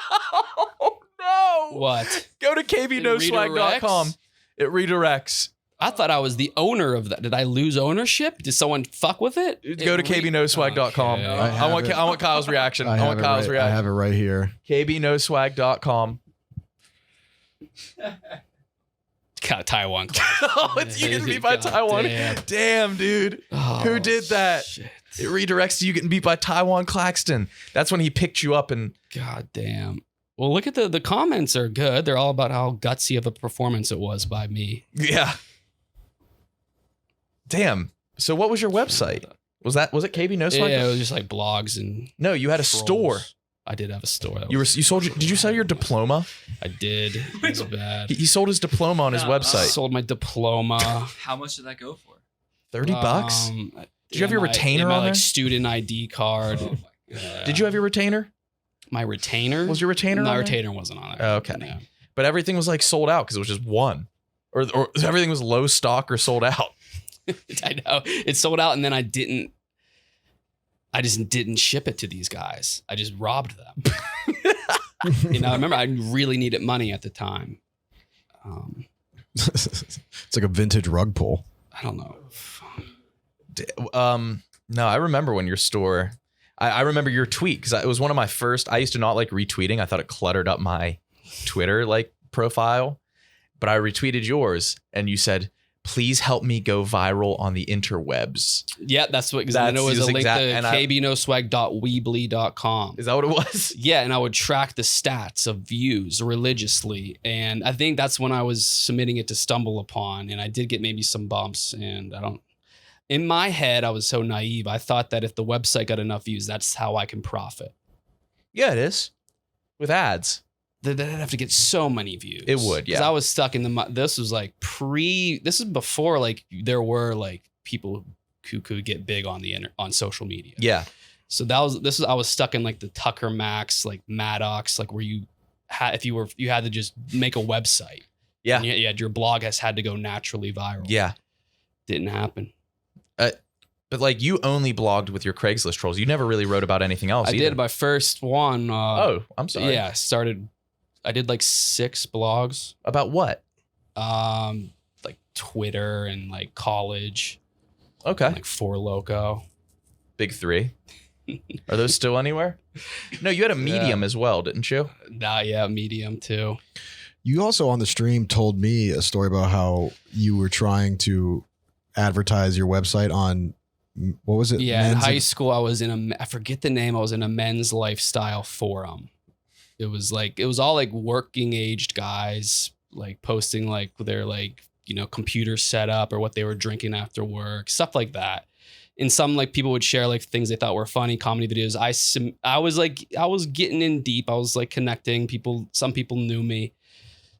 Oh no! What? Go to kbnoswag.com. It redirects. I thought I was the owner of that. Did I lose ownership? Did someone fuck with it? Go to kbnoswag.com. Okay. I want Kyle's reaction. I want Kyle's I reaction. have it right here. kbnoswag.com. Got Taiwan. Oh, it's you getting beat by God Taiwan. damn. Damn, dude. Oh, Who did that? shit. It redirects to you getting beat by Taiwan Claxton. That's when he picked you up and God damn. Well, look at the comments are good. They're all about how gutsy of a performance it was by me. yeah. Damn. So what was your website? Was it Kbnoswag? Yeah, it was just like blogs and No, you had a trolls. store. I did have a store. Did you sell your diploma? I did. It was bad. He sold his diploma on his No, website. Sold my diploma. How much did that go for? $30? Did you have your retainer my on there? like student ID card. Oh my Yeah. Did you have your retainer? My retainer? Was your retainer My on there? retainer wasn't on there. Oh, okay. Yeah. But everything was like sold out because it was just one. Or everything was low stock or sold out. I know. It sold out and then I just didn't ship it to these guys. I just robbed them. I remember I really needed money at the time. It's like a vintage rug pull. I don't know. No, I remember when your store, I remember your tweet because it was one of my first. I used to not like retweeting. I thought it cluttered up my Twitter like profile, but I retweeted yours and you said, "Please help me go viral on the interwebs." Yeah, that's what, because I know it was a link to kbnoswag.weebly.com. Is that what it was? Yeah, and I would track the stats of views religiously. And I think that's when I was submitting it to Stumble Upon. And I did get maybe some bumps. And in my head, I was so naive. I thought that if the website got enough views, that's how I can profit. Yeah, it is. With ads. They'd have to get so many views. It would, yeah. Because I was stuck in this was like this is before like there were like people who could get big on on social media. Yeah. So I was stuck in like the Tucker Max, like Maddox, like where you had to just make a website. Yeah. And your blog had to go naturally viral. Yeah. Didn't happen. But like you only blogged with your Craigslist trolls. You never really wrote about anything else. I either. did my first one. Oh, I'm sorry. Yeah, I did like 6 blogs. About what? Like Twitter and like college. Okay. And like Four Loko. Big 3. Are those still anywhere? No, you had a Medium as well, didn't you? Yeah, Medium too. You also on the stream told me a story about how you were trying to advertise your website on, what was it? Yeah, in Men's high school, I was I forget the name. I was in a men's lifestyle forum. It was all like working aged guys like posting like their like, computer setup or what they were drinking after work, stuff like that. And some like people would share like things they thought were funny comedy videos. I was getting in deep. I was like connecting people. Some people knew me.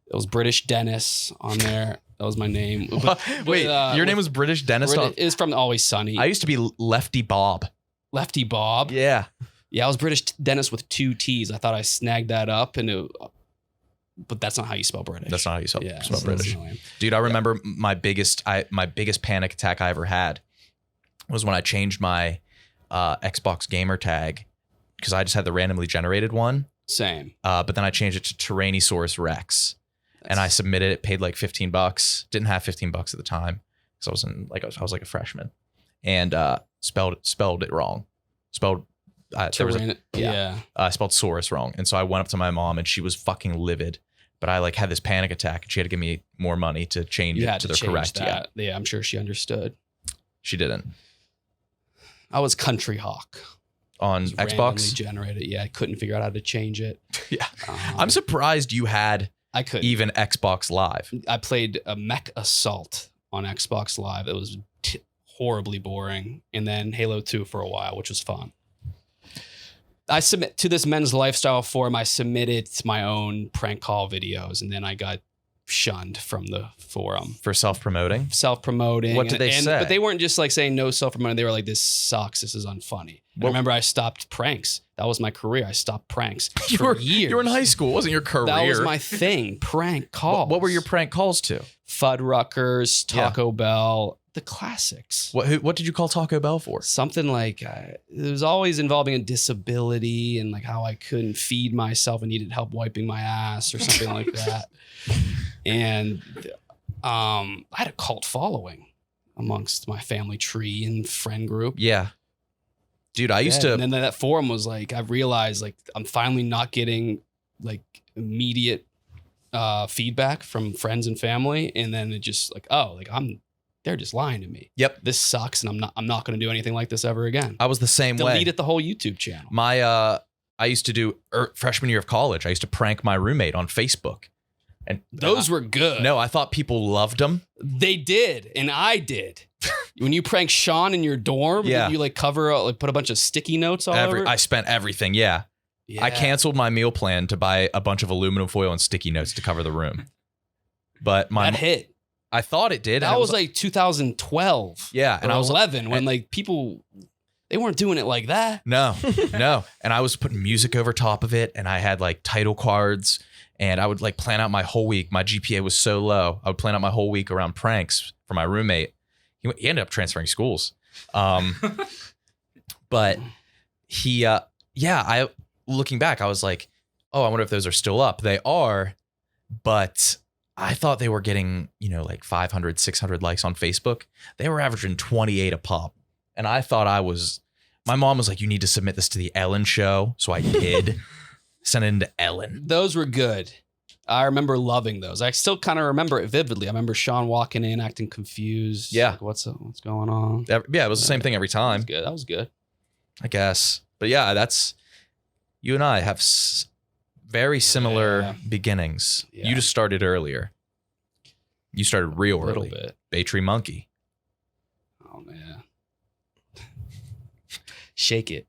It was British Dennis on there. That was my name. Wait, your name was British Dennis? It is from Always Sunny. I used to be Lefty Bob. Lefty Bob. Yeah. Yeah, I was British Dennis with 2 T's. I thought I snagged that up, but that's not how you spell British. That's not how you spell that's British. not how Dude, I remember my biggest panic attack I ever had was when I changed my Xbox gamer tag because I just had the randomly generated one. Same. But then I changed it to Tyrannosaurus Rex. And I submitted it, paid like $15. Didn't have $15 at the time. So I was like a freshman. And spelled it wrong. Spelled I spelled Saurus wrong. And so I went up to my mom and she was fucking livid. But I like had this panic attack and she had to give me more money to change it to the correct. That. Yeah, I'm sure she understood. She didn't. I was Country Hawk. On Xbox? Generated. Yeah, I couldn't figure out how to change it. Yeah. I'm surprised you had even Xbox Live. I played a Mech Assault on Xbox Live. It was horribly boring. And then Halo 2 for a while, which was fun. I submit to this men's lifestyle forum. I submitted my own prank call videos, and then I got shunned from the forum for self-promoting. What did they say? But they weren't just like saying no self-promoting. They were like, "This sucks. This is unfunny." I remember I stopped pranks. That was my career. I stopped pranks for years. You were in high school. It wasn't your career. That was my thing. Prank calls. What were your prank calls to? Fuddruckers, Taco Bell. The classics. What did you call Taco Bell for? Something like it was always involving a disability and like how I couldn't feed myself and needed help wiping my ass or something like that. And I had a cult following amongst my family tree and friend group. Yeah. Dude, I used to. And then that forum was like, I realized like I'm finally not getting like immediate feedback from friends and family. And then it just like, they're just lying to me. Yep. This sucks, and I'm not going to do anything like this ever again. I was the same way. Deleted the whole YouTube channel. I used to do freshman year of college. I used to prank my roommate on Facebook, and those were good. No, I thought people loved them. They did, and I did. When you prank Sean in your dorm, you like put a bunch of sticky notes all over. I spent everything. Yeah. I canceled my meal plan to buy a bunch of aluminum foil and sticky notes to cover the room. But that hit. I thought it did. That was like 2012. Yeah. And I was 11 when like people, they weren't doing it like that. No. And I was putting music over top of it. And I had like title cards and I would like plan out my whole week. My GPA was so low. I would plan out my whole week around pranks for my roommate. He ended up transferring schools. But looking back, I was like, oh, I wonder if those are still up. They are, but I thought they were getting, like 500, 600 likes on Facebook. They were averaging 28 a pop. And I thought my mom was like, you need to submit this to the Ellen show. So I did send it into Ellen. Those were good. I remember loving those. I still kind of remember it vividly. I remember Sean walking in, acting confused. Yeah. Like, what's going on? Yeah, it was the same thing every time. That was good. I guess. But yeah, you and I have very similar beginnings. Yeah. You just started earlier. You started real early. A little bit. Baytree Monkey. Oh, man. Shake it.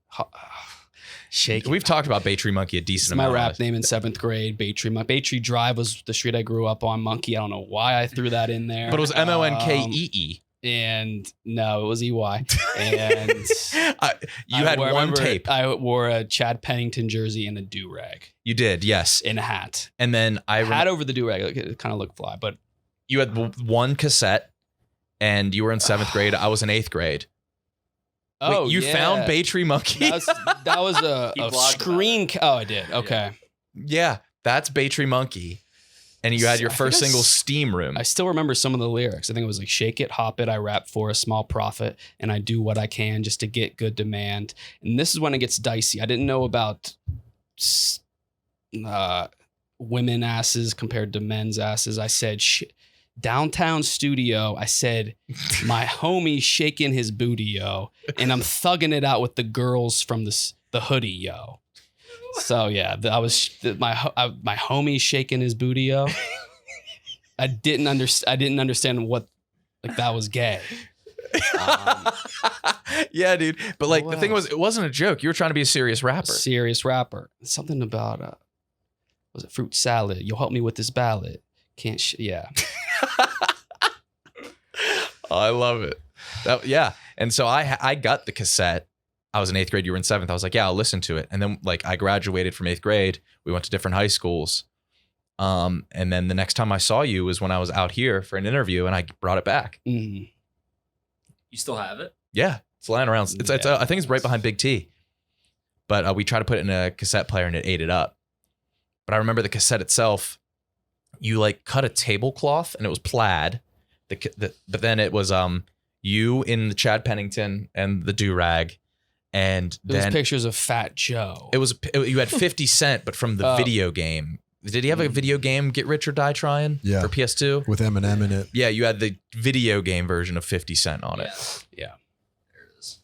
Shake it. We've talked about Baytree Monkey a decent amount. My rap name in 7th grade, Baytree. My Baytree Drive was the street I grew up on. Monkey. I don't know why I threw that in there. But it was Monkee. And no, it was EY. And you had one tape. I wore a Chad Pennington jersey and a do-rag. You did, yes. And a hat. And then I hat over the do-rag. It kind of looked fly, but you had one cassette and you were in 7th grade. I was in 8th grade. Oh, wait, you found Baytree Monkey? That was a screen. Oh, I did. Okay. Yeah, that's Baytree Monkey. And you had your first single, Steam Room. I still remember some of the lyrics. I think it was like, shake it, hop it, I rap for a small profit, and I do what I can just to get good demand. And this is when it gets dicey. I didn't know about women asses compared to men's asses. I said, downtown studio, I said, my homie shaking his booty, yo. And I'm thugging it out with the girls from the hoodie, yo. So yeah, I was my homie shaking his booty, yo. I didn't understand what like that was gay. Yeah, dude. But like the thing was, it wasn't a joke. You were trying to be a serious rapper. Something about was it fruit salad? You'll help me with this ballad. Yeah. Oh, I love it. Yeah. And so I got the cassette. I was in 8th grade. You were in 7th. I was like, yeah, I'll listen to it. And then like I graduated from 8th grade. We went to different high schools. And then the next time I saw you was when I was out here for an interview and I brought it back. Mm-hmm. You still have it? Yeah. It's lying around. It's I think it's right behind Big T. But we tried to put it in a cassette player and it ate it up. But I remember the cassette itself, you like cut a tablecloth and it was plaid. But then it was you in the Chad Pennington and the do-rag. And It was then pictures of Fat Joe. you had 50 Cent, but from the video game. Did he have a video game, Get Rich or Die Trying? Yeah. For PS2? With Eminem in it. Yeah, you had the video game version of 50 Cent on it. Yeah. There it is.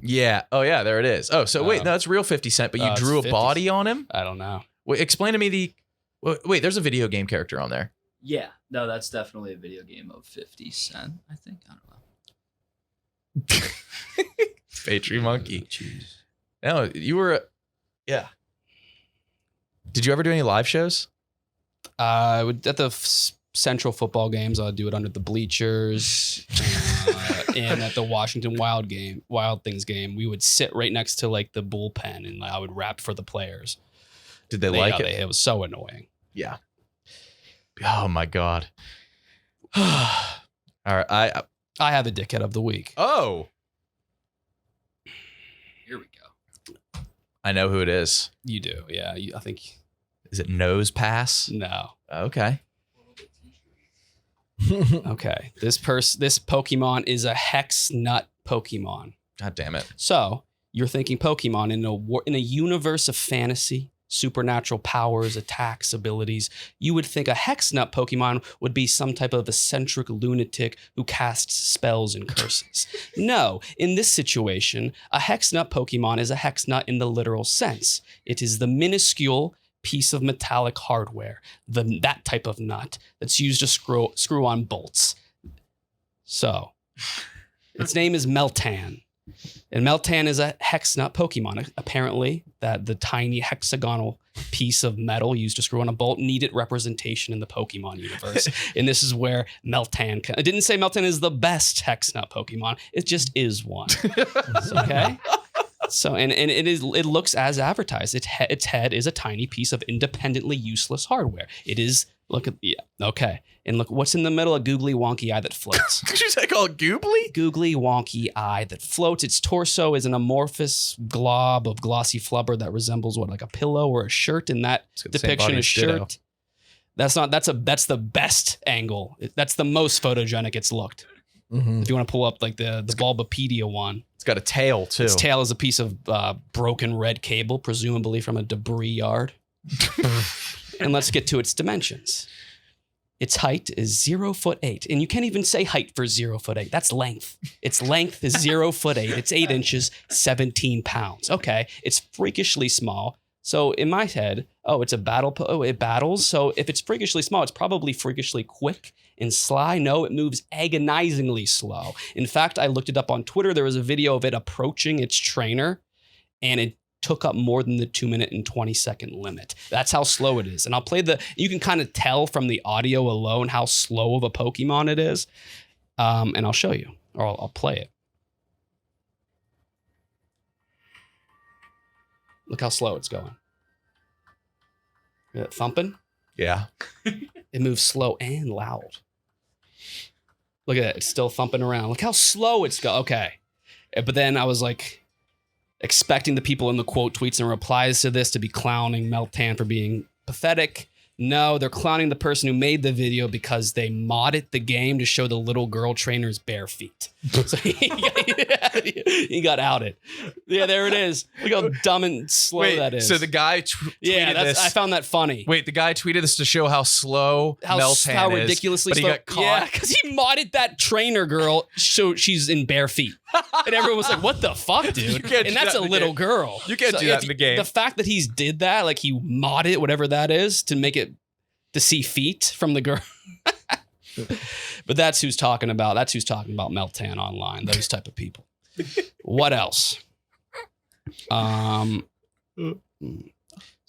Yeah. Oh, yeah, there it is. Oh, so wait, no, it's real 50 Cent, but you it's drew a 50 body on him? I don't know. Wait, explain to me wait, there's a video game character on there. Yeah, no, that's definitely a video game of 50 Cent, I think. I don't know. Patry Monkey. Jeez. No, you were, yeah. Did you ever do any live shows? I would at the Central football games. I'd do it under the bleachers, and at the Washington Wild Things game, we would sit right next to like the bullpen, and I would rap for the players. Did they like it? It was so annoying. Yeah. Oh my God. All right. I have a dickhead of the week. Oh, Here we go. I know who it is. You do, yeah. I think Is it Nose Pass? no. Okay. Okay, this Pokemon is a hex nut Pokemon. God damn it. So you're thinking Pokemon in a universe of fantasy, supernatural powers, attacks, abilities. You would think a hex nut Pokemon would be some type of eccentric lunatic who casts spells and curses. No, in this situation, a hex nut Pokemon is a hex nut in the literal sense. It is the minuscule piece of metallic hardware, that type of nut that's used to screw on bolts. So, its name is Meltan. And Meltan is a hex nut Pokemon. Apparently, that the tiny hexagonal piece of metal used to screw on a bolt needed representation in the Pokemon universe. And this is where Meltan I didn't say Meltan is the best hex nut Pokemon. It just is one. Okay? So and it looks as advertised. Its head is a tiny piece of independently useless hardware. Okay. And look, what's in the middle? A googly wonky eye that floats. Did you say called Goobly? Googly wonky eye that floats. Its torso is an amorphous glob of glossy flubber that resembles like a pillow or a shirt. In that depiction, a shirt. That's the best angle. That's the most photogenic it's looked. Mm-hmm. If you want to pull up like the Bulbapedia one. It's got a tail too. Its tail is a piece of broken red cable, presumably from a debris yard. And let's get to its dimensions. Its height is 0'8", and you can't even say height for 0'8". That's length. Its length is 0'8". It's 8 inches, 17 pounds. Okay, it's freakishly small. So in my head, it's a battle. It battles. So if it's freakishly small, it's probably freakishly quick and sly. No, it moves agonizingly slow. In fact, I looked it up on Twitter. There was a video of it approaching its trainer, and it took up more than the 2-minute and 20-second limit. That's how slow it is. And I'll play you can kind of tell from the audio alone how slow of a Pokemon it is. And I'll show you, or I'll play it. Look how slow it's going. Thumping. Yeah. It moves slow and loud. Look at that. It's still thumping around. Look how slow it's going. Okay. But then I was like expecting the people in the quote tweets and replies to this to be clowning Meltan for being pathetic. No, they're clowning the person who made the video because they modded the game to show the little girl trainer's bare feet. So he got outed. Yeah, there it is. Look how dumb and slow that is. So the guy tweeted this. I found that funny. Wait, the guy tweeted this to show how slow Meltan how is, ridiculously but slow. he got caught. Yeah, because he modded that trainer girl so she's in bare feet. And everyone was like, what the fuck, dude? can't And do that's that a in the little game. girl. You can't do that in the game. The fact that he's did that, like he modded whatever that is to make it to see feet from the girl. But that's who's talking about. That's who's talking about Meltan online. Those type of people. What else? So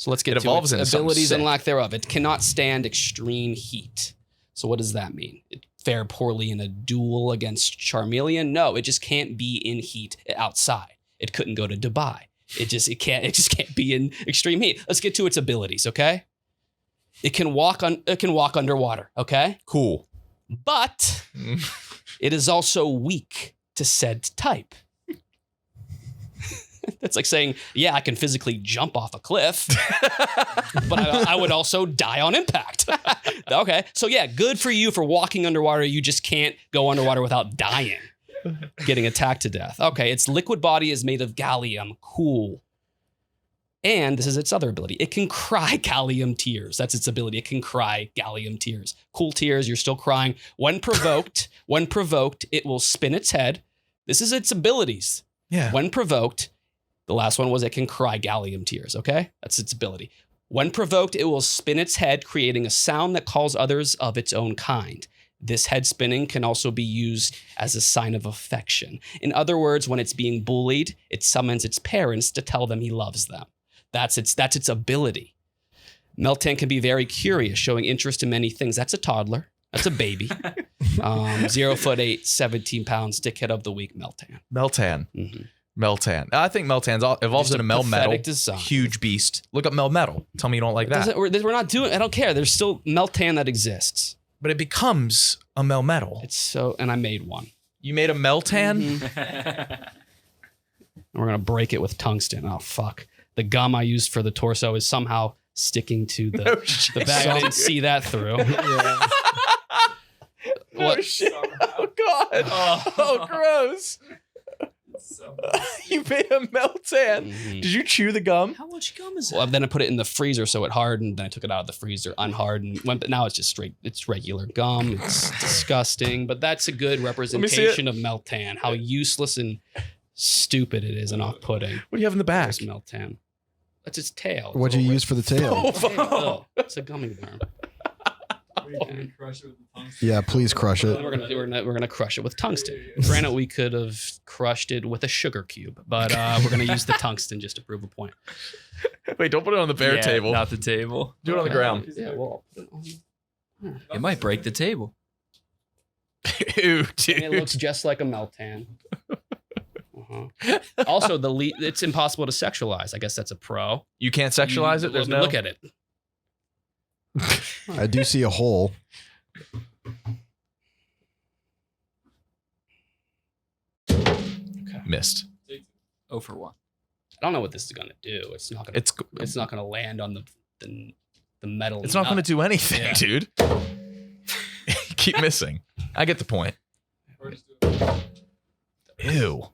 let's get to evolves its into something abilities and sick. lack thereof. It cannot stand extreme heat. So what does that mean? It fared poorly in a duel against Charmeleon? No, it just can't be in heat outside. It couldn't go to Dubai. It just can't be in extreme heat. Let's get to its abilities, okay? It can walk underwater, okay? Cool. But it is also weak to said type. It's like saying, yeah, I can physically jump off a cliff, but I would also die on impact. Okay. So yeah, good for you for walking underwater. You just can't go underwater without dying, getting attacked to death. Okay. Its liquid body is made of gallium. Cool. And this is its other ability. It can cry gallium tears. That's its ability. It can cry gallium tears. Cool tears. You're still crying. When provoked, it will spin its head. This is its abilities. Yeah. When provoked, the last one was it can cry gallium tears, okay? That's its ability. When provoked, it will spin its head, creating a sound that calls others of its own kind. This head spinning can also be used as a sign of affection. In other words, when it's being bullied, it summons its parents to tell them he loves them. That's its ability. Meltan can be very curious, showing interest in many things. That's a toddler. That's a baby. 0'8", 17 pounds, dickhead of the week, Meltan. Meltan. Mhm. Meltan. I think Meltan's evolves Just a into Mel Metal. pathetic design. Huge beast. Look up Mel Metal. Tell me you don't like that. We're not doing. I don't care. There's still Meltan that exists. But it becomes a Mel Metal. It's so, and I made one. You made a Meltan? Mhm. We're gonna break it with tungsten. Oh fuck! The gum I used for the torso is somehow sticking to the, No shit. the bag. I didn't see that through. Oh What? shit. Oh god. Oh, gross. You made a Meltan. Mhm. Did you chew the gum? How much gum is Well, that? then I put it in the freezer so it hardened. Then I took it out of the freezer, unhardened. But now it's just straight. It's regular gum. It's disgusting. But that's a good representation of Meltan. How useless and stupid it is and off-putting. What do you have in the back? There's Meltan. That's its tail. What'd you use for the tail? Oh, it's a gummy worm. Yeah, please crush it. We're gonna crush it with tungsten. Granted, we could have crushed it with a sugar cube, but we're gonna use the tungsten just to prove a point. Wait, don't put it on the bare Yeah, table. Not the table. Do it on the ground. Yeah, well, It might break the table. Ew, and it dude. looks just like a Meltan. Also, it's impossible to sexualize. I guess that's a pro. You can't sexualize it? There's no... Look at it. I do see a hole. Missed. 0 for 1. I don't know what this is gonna do. It's not gonna land on the metal. It's not going to do anything, Yeah. dude. Keep missing. I get the point. Ew.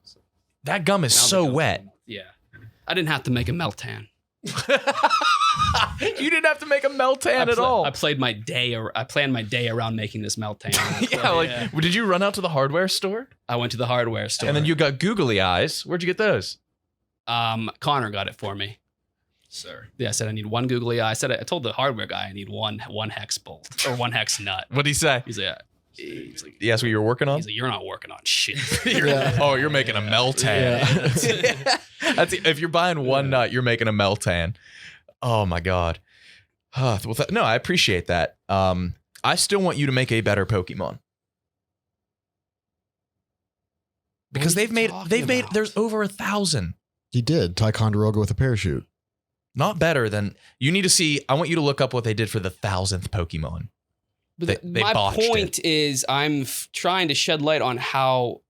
That gum is so wet. Yeah, I didn't have to make a Meltan. You didn't have to make a Meltan at all. I planned my day around making this Meltan. Yeah, did you run out to the hardware store? I went to the hardware store. And then you got googly eyes. Where'd you get those? Connor got it for me. Sir. Yeah, I said I need one googly eye. I told the hardware guy I need one hex bolt or one hex nut. What'd he say? He's like, He asked what you were working on? he's like, you're not working on shit. Oh, you're making a Meltan. That's, if you're buying one nut, you're making a Meltan. Oh my God. No, I appreciate that. I still want you to make a better Pokemon. Because they've made, there's over 1,000. He did. Ticonderoga with a parachute. Not better than, you need to see, I want you to look up what they did for the 1,000th Pokemon. But They my botched point is I'm trying to shed light on how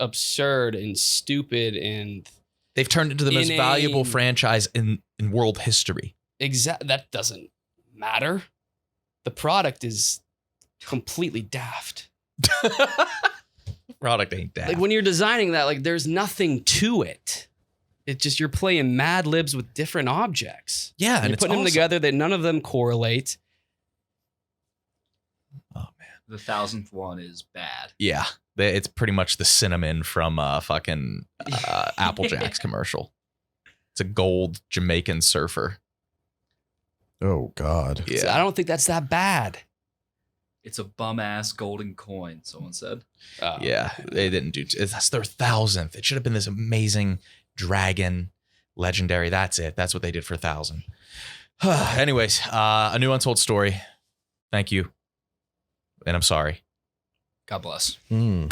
absurd and stupid and They've turned into the most valuable franchise in world history. that doesn't matter. The product is completely daft. Product ain't that. Like when you're designing that, like there's nothing to it. It's just you're playing Mad Libs with different objects. Yeah, and you're it's putting them awesome. together that none of them correlate. Oh man. The 1,000th one is bad. Yeah. It's pretty much the cinnamon from fucking Apple Jacks commercial. It's a gold Jamaican surfer. Oh God. So I don't think that's that bad. It's a bum ass golden coin, someone said. Yeah, they didn't do. That's their 1,000th. It should have been this amazing dragon, legendary. That's it. That's what they did for 1,000. Anyways, a new Untold story. Thank you, and I'm sorry. God bless. Hmm.